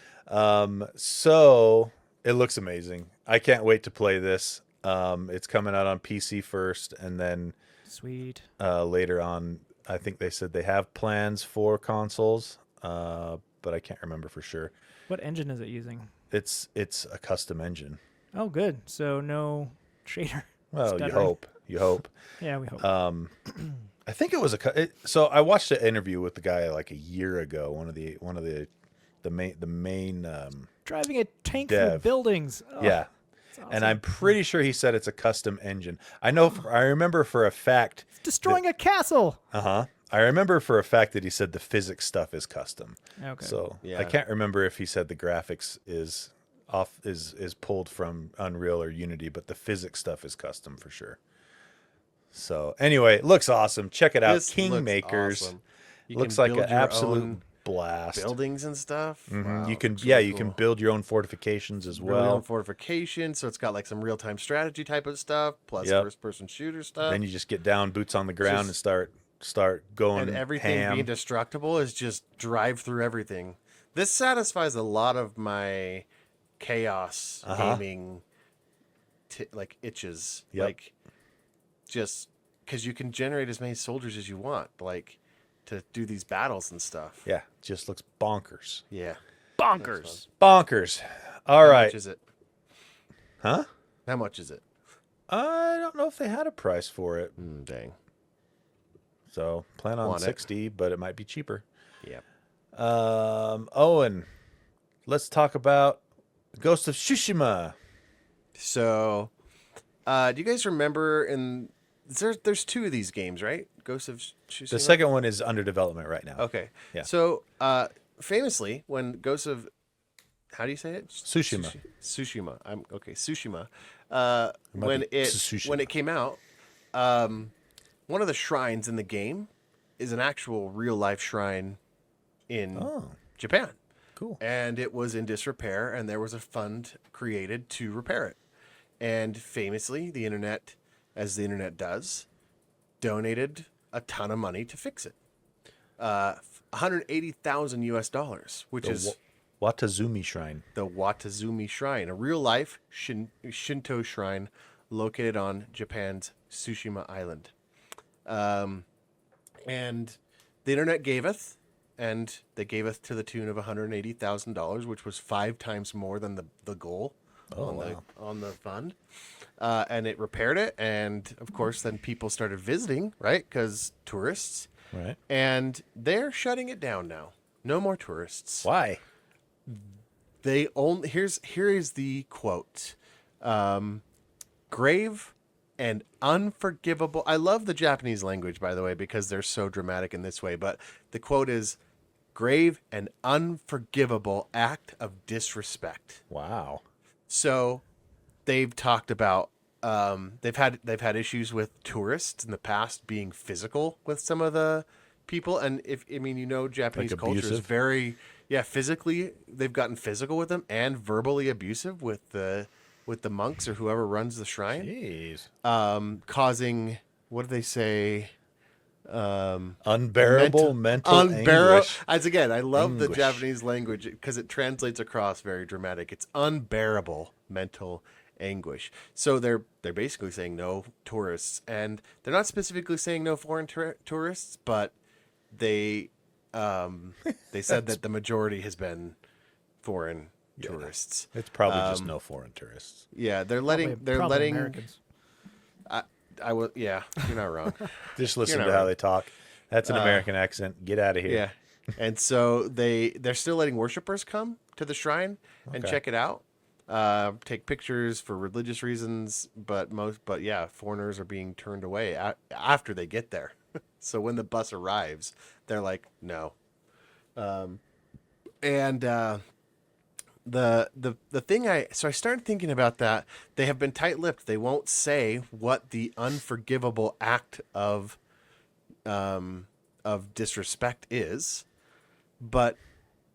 [SPEAKER 1] So it looks amazing. I can't wait to play this. It's coming out on PC first, and then
[SPEAKER 2] Sweet.
[SPEAKER 1] later on, I think they said they have plans for consoles, but I can't remember for sure.
[SPEAKER 2] What engine is it using?
[SPEAKER 1] It's a custom engine.
[SPEAKER 2] Oh, good. So no shader.
[SPEAKER 1] Well, you
[SPEAKER 2] Stuttering.
[SPEAKER 1] hope. You hope.
[SPEAKER 2] Yeah, we hope.
[SPEAKER 1] I think it was so I watched an interview with the guy like a year ago. One of the main
[SPEAKER 2] Driving a tank through
[SPEAKER 1] dev.
[SPEAKER 2] buildings. Oh,
[SPEAKER 1] yeah.
[SPEAKER 2] that's awesome.
[SPEAKER 1] And I'm pretty sure he said it's a custom engine. I remember for a fact.
[SPEAKER 2] destroying a castle.
[SPEAKER 1] I remember for a fact that he said the physics stuff is custom.
[SPEAKER 2] Okay.
[SPEAKER 1] So
[SPEAKER 3] Yeah.
[SPEAKER 1] I can't remember if he said the graphics is is pulled from Unreal or Unity, but the physics stuff is custom for sure. So anyway, it looks awesome. Check it out.
[SPEAKER 3] This
[SPEAKER 1] Kingmakers.
[SPEAKER 3] looks awesome. You
[SPEAKER 1] Looks
[SPEAKER 3] can
[SPEAKER 1] like an
[SPEAKER 3] build your
[SPEAKER 1] absolute
[SPEAKER 3] own
[SPEAKER 1] blast.
[SPEAKER 3] buildings and stuff. Wow,
[SPEAKER 1] You can
[SPEAKER 3] looks
[SPEAKER 1] you
[SPEAKER 3] really
[SPEAKER 1] can
[SPEAKER 3] cool.
[SPEAKER 1] build your own fortifications as
[SPEAKER 3] Build your own
[SPEAKER 1] well.
[SPEAKER 3] fortification, so it's got like some real-time strategy type of stuff, plus
[SPEAKER 1] Yep.
[SPEAKER 3] first-person shooter stuff.
[SPEAKER 1] Then you just get down, boots on the ground,
[SPEAKER 3] Just-
[SPEAKER 1] and start going
[SPEAKER 3] and everything
[SPEAKER 1] ham.
[SPEAKER 3] being destructible is just drive through everything. This satisfies a lot of my chaos gaming like itches.
[SPEAKER 1] Yep.
[SPEAKER 3] Like just because you can generate as many soldiers as you want, like to do these battles and stuff.
[SPEAKER 1] Yeah, just looks bonkers.
[SPEAKER 3] Yeah.
[SPEAKER 4] Bonkers.
[SPEAKER 1] Bonkers. All
[SPEAKER 3] How
[SPEAKER 1] right.
[SPEAKER 3] much is it?
[SPEAKER 1] Huh?
[SPEAKER 3] How much is it?
[SPEAKER 1] I don't know if they had a price for it.
[SPEAKER 3] Dang.
[SPEAKER 1] So plan on
[SPEAKER 3] Want it.
[SPEAKER 1] 60, but it might be cheaper.
[SPEAKER 3] Yep.
[SPEAKER 1] Owen, let's talk about Ghost of Tsushima.
[SPEAKER 3] So, do you guys remember there's two of these games, right? Ghost of Tsushima?
[SPEAKER 1] The second one is under development right now.
[SPEAKER 3] Okay.
[SPEAKER 1] Yeah.
[SPEAKER 3] So, famously, when Ghost of, how do you say it?
[SPEAKER 1] Tsushima.
[SPEAKER 3] Tsushima. Tsushima.
[SPEAKER 1] might
[SPEAKER 3] When
[SPEAKER 1] be Tsushima.
[SPEAKER 3] when it came out, one of the shrines in the game is an actual real life shrine in
[SPEAKER 1] Oh,
[SPEAKER 3] Japan.
[SPEAKER 1] cool.
[SPEAKER 3] And it was in disrepair, and there was a fund created to repair it. And famously, the internet, as the internet does, donated a ton of money to fix it. 180,000 US dollars, which
[SPEAKER 1] The
[SPEAKER 3] is
[SPEAKER 1] Watazumi Shrine.
[SPEAKER 3] the Watazumi Shrine, a real life Shinto shrine located on Japan's Tsushima Island. And the internet gaveth, and they gaveth to the tune of $180,000, which was 5 times more than the goal on the fund. And it repaired it, and of course, then people started visiting, right? Because tourists,
[SPEAKER 1] Right.
[SPEAKER 3] and they're shutting it down now. No more tourists.
[SPEAKER 1] Why?
[SPEAKER 3] They only here is the quote. Grave and unforgivable. I love the Japanese language, by the way, because they're so dramatic in this way. But the quote is, grave and unforgivable act of disrespect.
[SPEAKER 1] Wow.
[SPEAKER 3] So they've talked about they've had issues with tourists in the past being physical with some of the people, and Japanese
[SPEAKER 1] Like
[SPEAKER 3] culture is
[SPEAKER 1] abusive?
[SPEAKER 3] very physically, they've gotten physical with them and verbally abusive with the monks or whoever runs the shrine,
[SPEAKER 1] Jeez.
[SPEAKER 3] causing, what do they say,
[SPEAKER 1] Unbearable mental anguish.
[SPEAKER 3] As again, I love the
[SPEAKER 1] Anguish.
[SPEAKER 3] Japanese language because it translates across very dramatic. It's unbearable mental anguish. So they're basically saying no tourists, and they're not specifically saying no foreign tourists, but they said that the majority has been foreign tourists.
[SPEAKER 1] It's probably just no foreign tourists.
[SPEAKER 3] Yeah, they're
[SPEAKER 2] Probably
[SPEAKER 3] letting
[SPEAKER 2] Americans.
[SPEAKER 3] I will. Yeah, you're not wrong.
[SPEAKER 1] Just listen
[SPEAKER 3] not
[SPEAKER 1] to how
[SPEAKER 3] right.
[SPEAKER 1] they talk. That's an American accent. Get out of here.
[SPEAKER 3] Yeah. And so they're still letting worshipers come to the shrine and
[SPEAKER 1] Okay.
[SPEAKER 3] check it out, take pictures for religious reasons, but foreigners are being turned away after they get there. So when the bus arrives, they're like, no. The thing I started thinking about that. They have been tight-lipped. They won't say what the unforgivable act of disrespect is, but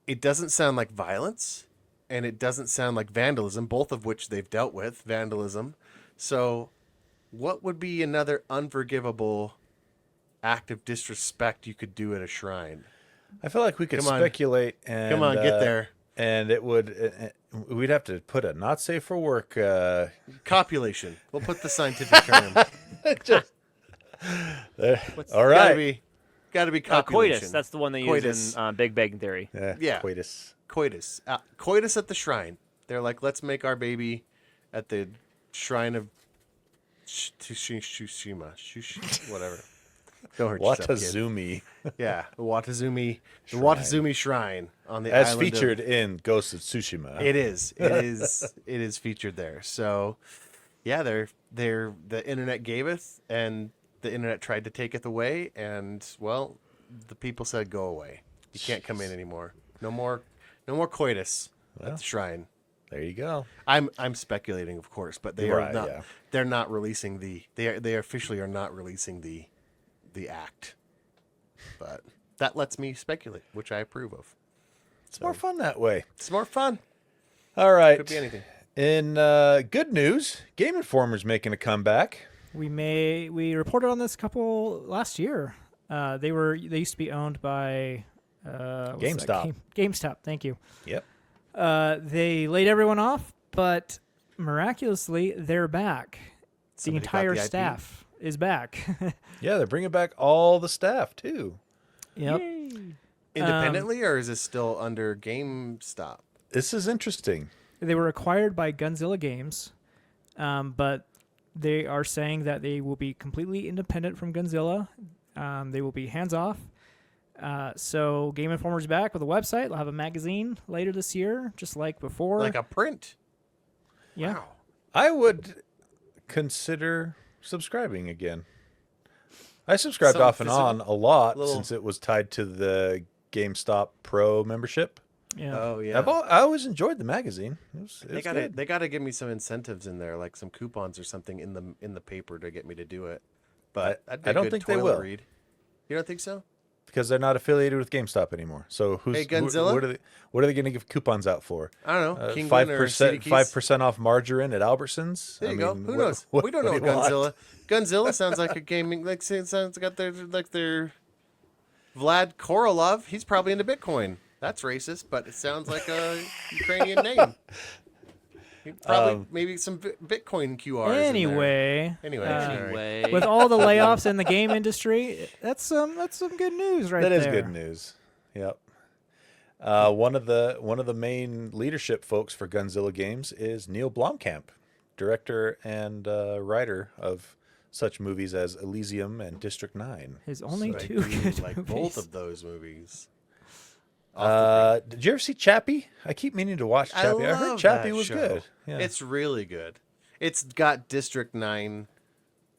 [SPEAKER 3] it doesn't sound like violence, and it doesn't sound like vandalism, both of which they've dealt with, vandalism. So what would be another unforgivable act of disrespect you could do at a shrine?
[SPEAKER 1] I feel like we could
[SPEAKER 3] Come on.
[SPEAKER 1] speculate and
[SPEAKER 3] Come on, get there.
[SPEAKER 1] And it would we'd have to put a not safe for work
[SPEAKER 3] Copulation. We'll put the scientific term.
[SPEAKER 1] all right.
[SPEAKER 3] Gotta be copulation.
[SPEAKER 4] Coitus. That's the one they use
[SPEAKER 3] Coitus.
[SPEAKER 4] in Big Bang Theory.
[SPEAKER 3] Yeah.
[SPEAKER 1] Coitus.
[SPEAKER 3] Coitus. Coitus at the shrine. They're like, let's make our baby at the shrine of Tsushima. Whatever. Don't hurt yourself, kid.
[SPEAKER 1] Watazumi.
[SPEAKER 3] Yeah, the Watazumi Shrine on the
[SPEAKER 1] As
[SPEAKER 3] island
[SPEAKER 1] featured in Ghost of Tsushima.
[SPEAKER 3] It is. It is featured there. So, yeah, the internet gaveth, and the internet tried to take it away, and well, the people said go away. You can't come in anymore. No more coitus at the shrine.
[SPEAKER 1] There you go.
[SPEAKER 3] I'm speculating, of course, but they
[SPEAKER 1] Right,
[SPEAKER 3] are not.
[SPEAKER 1] yeah.
[SPEAKER 3] They're not releasing they officially are not releasing the act. But that lets me speculate, which I approve of.
[SPEAKER 1] It's more fun that way.
[SPEAKER 3] It's more fun.
[SPEAKER 1] All right.
[SPEAKER 3] Could be anything.
[SPEAKER 1] In good news, Game Informer's making a comeback.
[SPEAKER 2] We reported on this couple last year. They used to be owned by what's that
[SPEAKER 1] GameStop.
[SPEAKER 2] game? GameStop. Thank you.
[SPEAKER 1] Yep.
[SPEAKER 2] They laid everyone off, but miraculously they're back.
[SPEAKER 3] Somebody
[SPEAKER 2] The
[SPEAKER 3] got
[SPEAKER 2] entire
[SPEAKER 3] the IP.
[SPEAKER 2] staff is back.
[SPEAKER 1] Yeah, they're bringing back all the staff too.
[SPEAKER 2] Yep.
[SPEAKER 3] Independently, or is this still under GameStop?
[SPEAKER 1] This is interesting.
[SPEAKER 2] They were acquired by Gunzilla Games, but they are saying that they will be completely independent from Gunzilla. They will be hands off. So Game Informer's back with a website. They'll have a magazine later this year, just like before.
[SPEAKER 3] Like a print?
[SPEAKER 2] yeah.
[SPEAKER 3] Wow.
[SPEAKER 1] I would consider subscribing again. I subscribed
[SPEAKER 3] Some
[SPEAKER 1] off and
[SPEAKER 3] physical-
[SPEAKER 1] on a lot
[SPEAKER 3] little-
[SPEAKER 1] since it was tied to the GameStop Pro membership.
[SPEAKER 2] Yeah.
[SPEAKER 3] Oh yeah.
[SPEAKER 1] I always enjoyed the magazine. It was good.
[SPEAKER 3] They gotta give me some incentives in there, like some coupons or something in the paper to get me to do it. But that'd be
[SPEAKER 1] I
[SPEAKER 3] a
[SPEAKER 1] don't
[SPEAKER 3] good
[SPEAKER 1] think they
[SPEAKER 3] toilet
[SPEAKER 1] will.
[SPEAKER 3] read. You don't think so?
[SPEAKER 1] Because they're not affiliated with GameStop anymore. So
[SPEAKER 3] Hey, Gunzilla?
[SPEAKER 1] what are they going to give coupons out for?
[SPEAKER 3] I don't know. King
[SPEAKER 1] 5% 5% off margarine at Albertsons.
[SPEAKER 3] There you go. Who
[SPEAKER 1] what-
[SPEAKER 3] knows?
[SPEAKER 1] what-
[SPEAKER 3] We don't
[SPEAKER 1] what
[SPEAKER 3] know
[SPEAKER 1] do you want?
[SPEAKER 3] Gunzilla. Gunzilla sounds like a gaming. Like it sounds got their Vlad Korolov. He's probably into Bitcoin. That's racist, but it sounds like a Ukrainian name. Probably maybe some Bitcoin QRs.
[SPEAKER 2] Anyway,
[SPEAKER 3] Anyway, sorry.
[SPEAKER 4] Anyway,
[SPEAKER 2] with all the layoffs in the game industry, that's some good news right
[SPEAKER 1] That
[SPEAKER 2] there.
[SPEAKER 1] is good news. Yep. One of the main leadership folks for Gunzilla Games is Neil Blomkamp, director and writer of such movies as Elysium and District 9.
[SPEAKER 2] His only
[SPEAKER 3] So I
[SPEAKER 2] two
[SPEAKER 3] do
[SPEAKER 2] good
[SPEAKER 3] like
[SPEAKER 2] movies.
[SPEAKER 3] both of those movies.
[SPEAKER 1] Did you ever see Chappie? I keep meaning to watch Chappie. I heard
[SPEAKER 3] love
[SPEAKER 1] Chappie
[SPEAKER 3] that
[SPEAKER 1] was
[SPEAKER 3] show.
[SPEAKER 1] good. Yeah.
[SPEAKER 3] It's really good. It's got District 9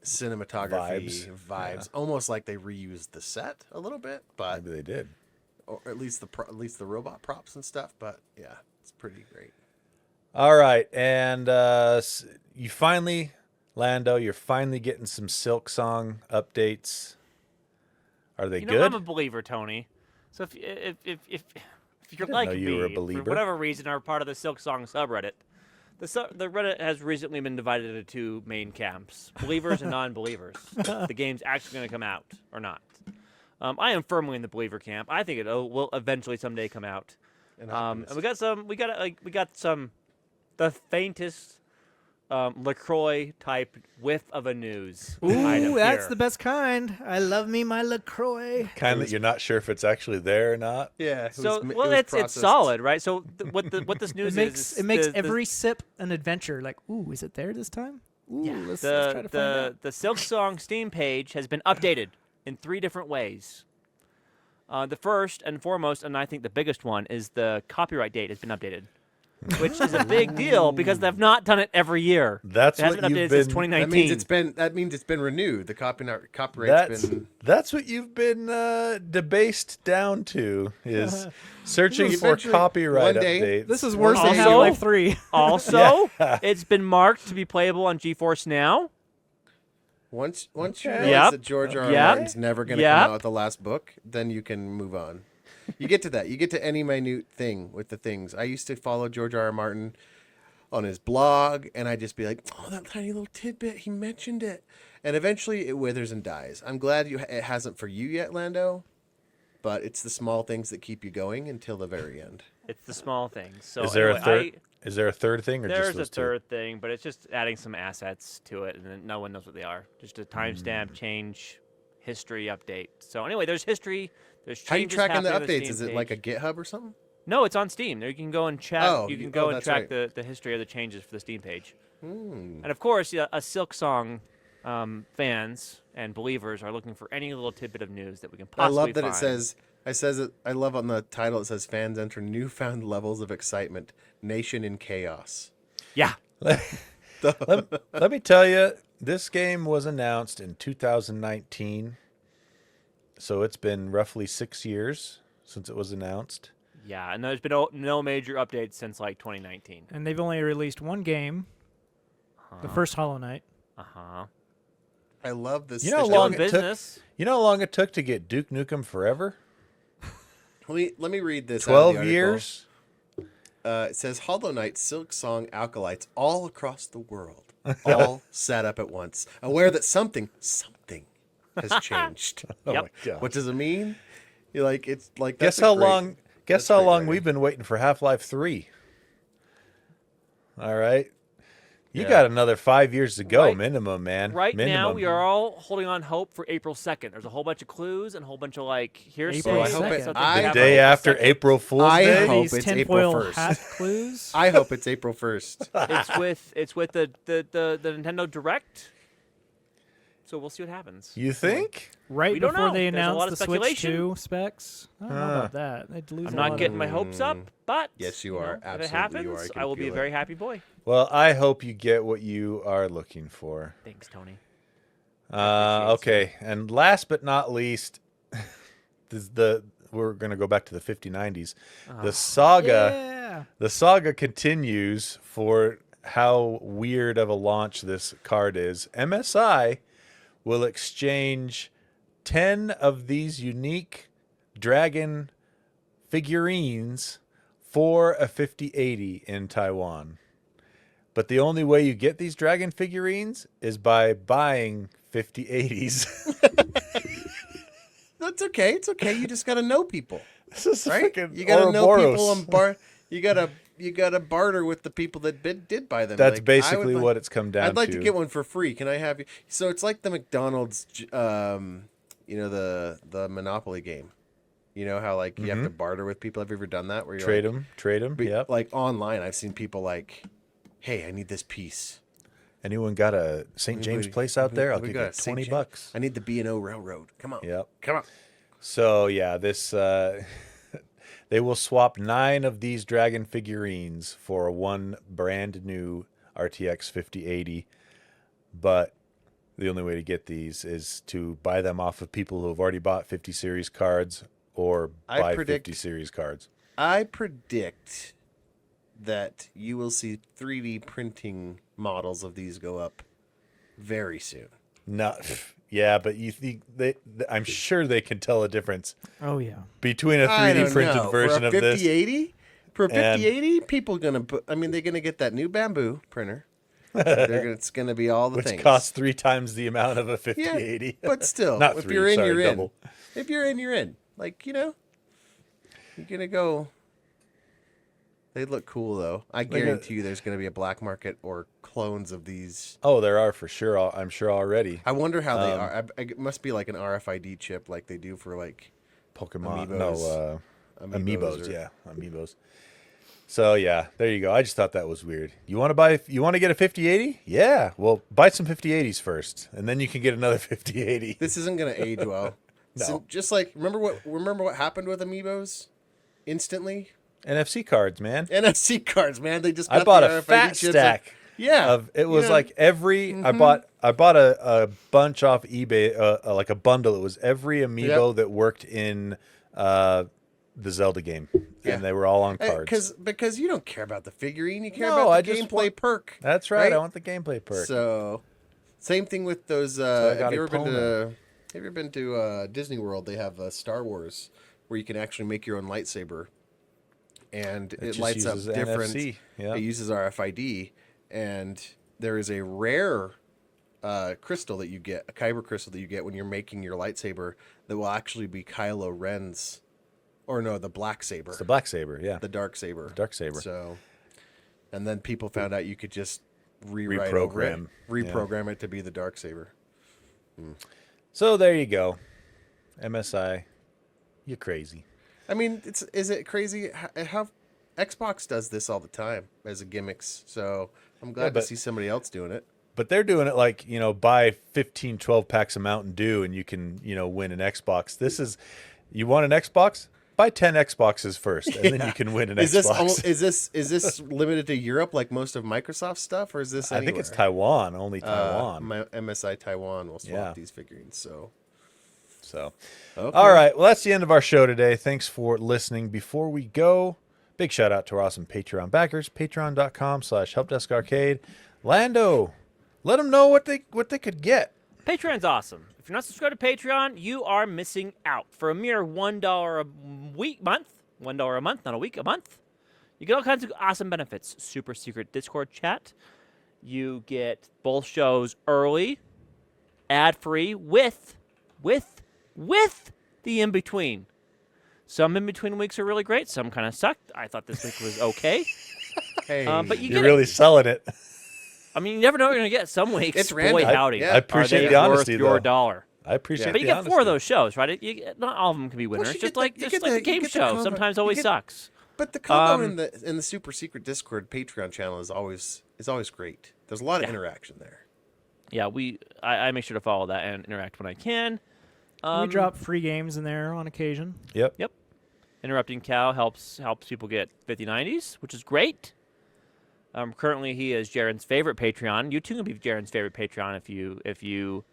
[SPEAKER 3] cinematography
[SPEAKER 1] Vibes.
[SPEAKER 3] vibes, almost like they reused the set a little bit, but
[SPEAKER 1] Maybe they did.
[SPEAKER 3] or at least the robot props and stuff. But yeah, it's pretty great.
[SPEAKER 1] All right, and you finally, Lando, you're finally getting some Silksong updates. Are they
[SPEAKER 4] you know,
[SPEAKER 1] good?
[SPEAKER 4] I'm a believer, Tony. So if you're
[SPEAKER 1] know
[SPEAKER 4] like
[SPEAKER 1] you
[SPEAKER 4] me,
[SPEAKER 1] were a believer.
[SPEAKER 4] for whatever reason, are part of the Silksong subreddit, the Reddit has recently been divided into two main camps: believers and non-believers. The game's actually going to come out or not. I am firmly in the believer camp. I think it will eventually someday come out.
[SPEAKER 3] An
[SPEAKER 4] And
[SPEAKER 3] optimist.
[SPEAKER 4] we got some, the faintest LaCroix type whiff of a news. item
[SPEAKER 2] Ooh, that's
[SPEAKER 4] here.
[SPEAKER 2] the best kind. I love me my LaCroix.
[SPEAKER 1] Kind that you're not sure if it's actually there or not.
[SPEAKER 3] Yeah.
[SPEAKER 4] So it's solid, right? So what this
[SPEAKER 2] It
[SPEAKER 4] news
[SPEAKER 2] makes
[SPEAKER 4] is
[SPEAKER 2] it makes
[SPEAKER 4] the-
[SPEAKER 2] every sip an adventure. Like, ooh, is it there this time? Ooh, let's try
[SPEAKER 4] the
[SPEAKER 2] to find out.
[SPEAKER 4] the Silksong Steam page has been updated in 3 different ways. The first and foremost, and I think the biggest one, is the copyright date has been updated, which is a big deal because they've not done it every year.
[SPEAKER 1] That's
[SPEAKER 4] It hasn't
[SPEAKER 1] what
[SPEAKER 4] been
[SPEAKER 1] you've
[SPEAKER 4] updated since
[SPEAKER 1] been.
[SPEAKER 4] 2019.
[SPEAKER 3] That means it's been renewed. The copyright's been.
[SPEAKER 1] That's what you've been debased down to is searching for
[SPEAKER 3] Eventually,
[SPEAKER 1] copyright
[SPEAKER 3] one day-
[SPEAKER 1] updates.
[SPEAKER 2] This is worse than
[SPEAKER 4] Also-
[SPEAKER 2] Half-Life 3.
[SPEAKER 4] Also, it's been marked to be playable on GeForce Now.
[SPEAKER 3] Once you
[SPEAKER 1] Okay.
[SPEAKER 3] realize
[SPEAKER 4] Yep.
[SPEAKER 3] that George R. R.
[SPEAKER 4] Yep.
[SPEAKER 3] Martin's never going to
[SPEAKER 4] Yep.
[SPEAKER 3] come out with the last book, then you can move on. You get to that. You get to any minute thing with the things. I used to follow George R. R. Martin on his blog, and I'd just be like, "Oh, that tiny little tidbit, he mentioned it," and eventually it withers and dies. I'm glad it hasn't for you yet, Lando, but it's the small things that keep you going until the very end.
[SPEAKER 4] It's the small things. So
[SPEAKER 1] is there a
[SPEAKER 4] anyway,
[SPEAKER 1] third? Is there a third thing, or
[SPEAKER 4] There's
[SPEAKER 1] just
[SPEAKER 4] a
[SPEAKER 1] those two?
[SPEAKER 4] third thing, but it's just adding some assets to it, and then no one knows what they are. Just a timestamp change, history update. So anyway, there's history. There's
[SPEAKER 3] How are you
[SPEAKER 4] changes
[SPEAKER 3] tracking the
[SPEAKER 4] happening to
[SPEAKER 3] updates? Is
[SPEAKER 4] Steam
[SPEAKER 3] it like a
[SPEAKER 4] page.
[SPEAKER 3] GitHub or something?
[SPEAKER 4] No, it's on Steam. There you can go and chat.
[SPEAKER 3] Oh,
[SPEAKER 4] you can
[SPEAKER 3] you-
[SPEAKER 4] go
[SPEAKER 3] oh,
[SPEAKER 4] and
[SPEAKER 3] that's
[SPEAKER 4] track
[SPEAKER 3] right.
[SPEAKER 4] the history of the changes for the Steam page.
[SPEAKER 3] Hmm.
[SPEAKER 4] And of course, a Silksong fans and believers are looking for any little tidbit of news that we can
[SPEAKER 3] I
[SPEAKER 4] possibly
[SPEAKER 3] love that
[SPEAKER 4] find.
[SPEAKER 3] I love on the title it says fans enter newfound levels of excitement, nation in chaos.
[SPEAKER 4] Yeah.
[SPEAKER 1] Let me tell you, this game was announced in 2019, so it's been roughly 6 years since it was announced.
[SPEAKER 4] Yeah, and there's been no major updates since like 2019.
[SPEAKER 2] And they've only released one game, the first Hollow Knight.
[SPEAKER 4] Uh-huh.
[SPEAKER 3] I love this.
[SPEAKER 1] You know how
[SPEAKER 4] Still
[SPEAKER 1] long
[SPEAKER 4] in
[SPEAKER 1] it took?
[SPEAKER 4] business.
[SPEAKER 1] You know how long it took to get Duke Nukem Forever?
[SPEAKER 3] Let me read this. Out of the
[SPEAKER 1] 12
[SPEAKER 3] article.
[SPEAKER 1] years.
[SPEAKER 3] It says Hollow Knight, Silksong acolytes all across the world, all sat up at once, aware that something has changed.
[SPEAKER 1] Oh
[SPEAKER 4] Yep.
[SPEAKER 1] my god.
[SPEAKER 3] What does it mean? You're like, it's like.
[SPEAKER 1] Guess
[SPEAKER 3] that's a
[SPEAKER 1] how
[SPEAKER 3] great-
[SPEAKER 1] long? Guess
[SPEAKER 3] that's
[SPEAKER 1] how
[SPEAKER 3] great
[SPEAKER 1] long
[SPEAKER 3] writing.
[SPEAKER 1] we've been waiting for Half-Life 3. All right. You
[SPEAKER 3] Yeah.
[SPEAKER 1] got another 5 years to go,
[SPEAKER 4] Right-
[SPEAKER 1] minimum, man.
[SPEAKER 4] Right
[SPEAKER 1] minimum.
[SPEAKER 4] now, we are all holding on hope for April 2nd. There's a whole bunch of clues and a whole bunch of like hearsay.
[SPEAKER 2] April
[SPEAKER 3] I hope it-
[SPEAKER 4] something
[SPEAKER 3] I-
[SPEAKER 1] the
[SPEAKER 4] happened
[SPEAKER 1] day
[SPEAKER 4] April
[SPEAKER 1] after
[SPEAKER 4] 2nd.
[SPEAKER 1] April Fool's
[SPEAKER 3] I
[SPEAKER 1] Day.
[SPEAKER 3] hope
[SPEAKER 2] These
[SPEAKER 3] it's
[SPEAKER 2] tinfoil
[SPEAKER 3] April 1st.
[SPEAKER 2] hat clues.
[SPEAKER 3] I hope it's April 1st.
[SPEAKER 4] It's with the Nintendo Direct. So we'll see what happens.
[SPEAKER 1] You think?
[SPEAKER 2] Right
[SPEAKER 4] We don't
[SPEAKER 2] before
[SPEAKER 4] know.
[SPEAKER 2] they
[SPEAKER 4] There's a lot
[SPEAKER 2] announced
[SPEAKER 4] of
[SPEAKER 2] the Switch
[SPEAKER 4] speculation.
[SPEAKER 2] 2 specs. I don't know about that. They'd lose
[SPEAKER 4] I'm
[SPEAKER 2] a
[SPEAKER 4] not
[SPEAKER 2] lot
[SPEAKER 4] getting
[SPEAKER 2] of
[SPEAKER 4] my hopes up, but
[SPEAKER 3] Yes, you
[SPEAKER 4] know,
[SPEAKER 3] are.
[SPEAKER 4] If it
[SPEAKER 3] Absolutely
[SPEAKER 4] happens,
[SPEAKER 3] you are. I can
[SPEAKER 4] I will be a
[SPEAKER 3] feel
[SPEAKER 4] very
[SPEAKER 3] it.
[SPEAKER 4] happy boy.
[SPEAKER 1] Well, I hope you get what you are looking for.
[SPEAKER 4] Thanks, Tony.
[SPEAKER 1] Okay, and last but not least, we're going to go back to the 5090s. The saga, the saga continues for how weird of a launch this card is. MSI will exchange 10 of these unique dragon figurines for a 5080 in Taiwan. But the only way you get these dragon figurines is by buying 5080s.
[SPEAKER 3] That's okay. It's okay. You just got to know people,
[SPEAKER 1] This is
[SPEAKER 3] right?
[SPEAKER 1] freaking
[SPEAKER 3] You got to know people
[SPEAKER 1] Ouroboros.
[SPEAKER 3] and you gotta barter with the people that did buy them.
[SPEAKER 1] That's
[SPEAKER 3] Like,
[SPEAKER 1] basically what it's come down
[SPEAKER 3] I'd like
[SPEAKER 1] to.
[SPEAKER 3] to get one for free. Can I have you? So it's like the McDonald's, the Monopoly game. You know how like you have to barter with people. Have you ever done that? Where you
[SPEAKER 1] Trade
[SPEAKER 3] like,
[SPEAKER 1] them. Trade them. Yep.
[SPEAKER 3] Like online, I've seen people like, "Hey, I need this piece.
[SPEAKER 1] Anyone got a St. James place out there? I'll
[SPEAKER 3] We
[SPEAKER 1] give
[SPEAKER 3] got
[SPEAKER 1] you
[SPEAKER 3] a St.
[SPEAKER 1] $20.
[SPEAKER 3] James. I need the B&O Railroad. Come on.
[SPEAKER 1] Yep.
[SPEAKER 3] Come on."
[SPEAKER 1] So yeah, this they will swap 9 of these dragon figurines for one brand new RTX 5080. But the only way to get these is to buy them off of people who have already bought 50 series cards or buy 50 series cards.
[SPEAKER 3] I predict that you will see 3D printing models of these go up very soon.
[SPEAKER 1] No, yeah, but you think I'm sure they can tell a difference
[SPEAKER 2] Oh yeah.
[SPEAKER 1] between a
[SPEAKER 3] I
[SPEAKER 1] 3D
[SPEAKER 3] don't
[SPEAKER 1] printed
[SPEAKER 3] know.
[SPEAKER 1] version
[SPEAKER 3] for a
[SPEAKER 1] of this.
[SPEAKER 3] 5080? For a
[SPEAKER 1] And-
[SPEAKER 3] 5080, people gonna put. I mean, they're gonna get that new bamboo printer. It's gonna be all the
[SPEAKER 1] Which
[SPEAKER 3] things.
[SPEAKER 1] costs 3 times the amount of a
[SPEAKER 3] Yeah,
[SPEAKER 1] 5080.
[SPEAKER 3] but still,
[SPEAKER 1] Not
[SPEAKER 3] if
[SPEAKER 1] 3,
[SPEAKER 3] you're in,
[SPEAKER 1] sorry,
[SPEAKER 3] you're
[SPEAKER 1] double.
[SPEAKER 3] in. If you're in, you're in. Like you're gonna go. They look cool though. I guarantee you, there's gonna be a black market or clones of these.
[SPEAKER 1] Oh, there are for sure. I'm sure already.
[SPEAKER 3] I wonder how they are. It must be like an RFID chip, like they do for like
[SPEAKER 1] Pokemon,
[SPEAKER 3] Amiibos.
[SPEAKER 1] Amiibos,
[SPEAKER 3] or-
[SPEAKER 1] yeah, Amiibos. So yeah, there you go. I just thought that was weird. You want to get a 5080? Yeah, well, buy some 5080s first, and then you can get another 5080.
[SPEAKER 3] This isn't gonna age well.
[SPEAKER 1] No.
[SPEAKER 3] So, just like remember what happened with Amiibos? Instantly,
[SPEAKER 1] NFC cards, man.
[SPEAKER 3] NFC cards, man. They just got
[SPEAKER 1] I bought
[SPEAKER 3] the
[SPEAKER 1] a
[SPEAKER 3] RFID
[SPEAKER 1] fat
[SPEAKER 3] chips
[SPEAKER 1] stack.
[SPEAKER 3] Yeah,
[SPEAKER 1] Of it was
[SPEAKER 3] yeah.
[SPEAKER 1] like every I bought a bunch off eBay, like a bundle. It was every Amiibo that worked in the Zelda game,
[SPEAKER 3] Yeah.
[SPEAKER 1] and they were all on cards.
[SPEAKER 3] Because you don't care about the figurine, you care
[SPEAKER 1] No,
[SPEAKER 3] about
[SPEAKER 1] I
[SPEAKER 3] the
[SPEAKER 1] just
[SPEAKER 3] gameplay
[SPEAKER 1] want-
[SPEAKER 3] perk.
[SPEAKER 1] That's right. I
[SPEAKER 3] right?
[SPEAKER 1] want the gameplay perk.
[SPEAKER 3] So, same thing with those.
[SPEAKER 1] I
[SPEAKER 3] Have
[SPEAKER 1] got
[SPEAKER 3] you ever been to
[SPEAKER 1] Epona.
[SPEAKER 3] Have you ever been to Disney World? They have Star Wars, where you can actually make your own lightsaber, and it
[SPEAKER 1] just
[SPEAKER 3] lights up
[SPEAKER 1] uses
[SPEAKER 3] different.
[SPEAKER 1] NFC, yeah.
[SPEAKER 3] It uses RFID, and there is a rare crystal that you get, a kyber crystal that you get when you're making your lightsaber that will actually be Kylo Ren's, or no, the black saber,
[SPEAKER 1] It's the black saber, yeah.
[SPEAKER 3] the dark saber.
[SPEAKER 1] Dark saber.
[SPEAKER 3] So, and then people found out you could just rewrite over it, reprogram it to be the dark saber.
[SPEAKER 1] So there you go. MSI, you're crazy.
[SPEAKER 3] I mean, is it crazy how Xbox does this all the time as a gimmicks? So I'm glad to
[SPEAKER 1] but-
[SPEAKER 3] see somebody else doing it.
[SPEAKER 1] But they're doing it like, buy 15, 12 packs of Mountain Dew and you can, win an Xbox. This is, you want an Xbox? Buy 10 Xboxes first, and then you can win an Xbox.
[SPEAKER 3] Is this limited to Europe like most of Microsoft stuff, or is this?
[SPEAKER 1] I think it's
[SPEAKER 3] anywhere?
[SPEAKER 1] Taiwan, only Taiwan.
[SPEAKER 3] MSI Taiwan will swap
[SPEAKER 1] Yeah.
[SPEAKER 3] these figurines. So
[SPEAKER 1] So,
[SPEAKER 3] Okay.
[SPEAKER 1] all right. Well, that's the end of our show today. Thanks for listening. Before we go, big shout out to our awesome Patreon backers, patreon.com/helpdeskarcade. Lando, let them know what they could get.
[SPEAKER 4] Patreon's awesome. If you're not subscribed to Patreon, you are missing out. For a mere $1 a month, $1 a month, not a week, a month, you get all kinds of awesome benefits. Super secret Discord chat. You get both shows early, ad-free, with the in-between. Some in-between weeks are really great. Some kind of sucked. I thought this week was okay.
[SPEAKER 3] Hey,
[SPEAKER 4] But you
[SPEAKER 1] You're
[SPEAKER 4] get
[SPEAKER 1] really
[SPEAKER 4] it.
[SPEAKER 1] selling it.
[SPEAKER 4] I mean, you never know what you're going to get. Some weeks,
[SPEAKER 3] It's
[SPEAKER 4] boy,
[SPEAKER 3] random.
[SPEAKER 4] howdy.
[SPEAKER 3] Yeah.
[SPEAKER 1] I appreciate
[SPEAKER 4] are they
[SPEAKER 1] the honesty,
[SPEAKER 4] worth your
[SPEAKER 1] though.
[SPEAKER 4] dollar.
[SPEAKER 1] I appreciate
[SPEAKER 4] But you
[SPEAKER 1] the
[SPEAKER 4] get 4 of
[SPEAKER 1] honesty.
[SPEAKER 4] those shows, right? Not all of them can be winners.
[SPEAKER 3] you
[SPEAKER 4] Just
[SPEAKER 3] get
[SPEAKER 4] like
[SPEAKER 3] the- you
[SPEAKER 4] just
[SPEAKER 3] get
[SPEAKER 4] like the
[SPEAKER 3] the- you
[SPEAKER 4] game
[SPEAKER 3] get the
[SPEAKER 4] show.
[SPEAKER 3] combo.
[SPEAKER 4] Sometimes
[SPEAKER 3] You
[SPEAKER 4] always
[SPEAKER 3] get-
[SPEAKER 4] sucks.
[SPEAKER 3] but the combo in the super secret Discord Patreon channel is always great. There's a lot of interaction there.
[SPEAKER 4] Yeah, I make sure to follow that and interact when I can.
[SPEAKER 2] We drop free games in there on occasion.
[SPEAKER 1] Yep.
[SPEAKER 4] Yep. Interrupting Cow helps people get 5090s, which is great. Currently, he is Jaren's favorite Patreon. You too can be Jaren's favorite Patreon if you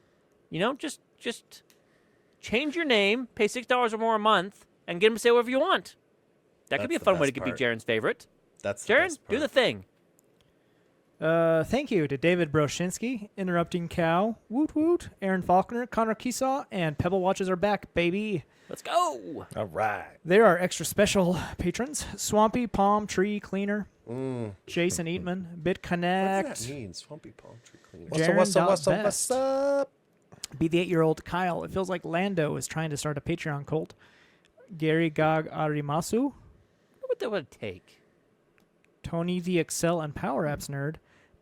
[SPEAKER 4] just change your name, pay $6 or more a month, and get him to say whatever you want. That could be a
[SPEAKER 3] That's the
[SPEAKER 4] fun way to
[SPEAKER 3] best
[SPEAKER 4] be
[SPEAKER 3] part.
[SPEAKER 4] Jaren's favorite.
[SPEAKER 3] That's the
[SPEAKER 4] Jaren,
[SPEAKER 3] best
[SPEAKER 4] do
[SPEAKER 3] part.
[SPEAKER 4] the thing.
[SPEAKER 2] Thank you to David Broshinsky, Interrupting Cow, Woot Woot, Aaron Faulkner, Connor Keesaw, and Pebble Watches are back, baby.
[SPEAKER 4] Let's go.
[SPEAKER 1] All right.
[SPEAKER 2] There are extra special patrons: Swampy Palm Tree Cleaner, Jason Eatman,
[SPEAKER 3] What
[SPEAKER 2] BitConnect,
[SPEAKER 3] does that mean? Swampy palm tree cleaner.
[SPEAKER 1] What's up?
[SPEAKER 2] Jaren.best. Be the 8-year-old Kyle. It feels like Lando is trying to start a Patreon cult. Gary Gog Arimasu,
[SPEAKER 4] What that would take?
[SPEAKER 2] Tony the Excel and Power Apps nerd,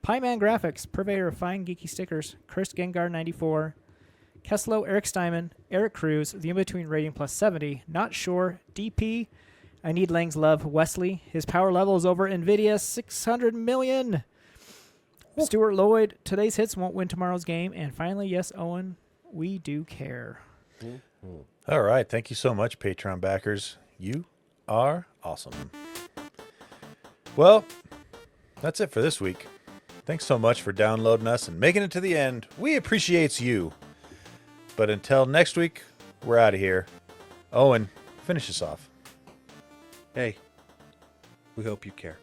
[SPEAKER 2] Pieman Graphics, purveyor of fine geeky stickers, Chris Gengar 94, Keslo, Eric Steinman, Eric Cruz, the in-between rating plus 70, Not Sure, DP, I Need Lang's Love, Wesley, his power level is over NVIDIA 600 million, Stuart Lloyd, today's hits won't win tomorrow's game, and finally, yes, Owen, we do care.
[SPEAKER 1] All right. Thank you so much, Patreon backers. You are awesome. Well, that's it for this week. Thanks so much for downloading us and making it to the end. We appreciate you. But until next week, we're out of here. Owen, finish us off.
[SPEAKER 3] Hey, we hope you care.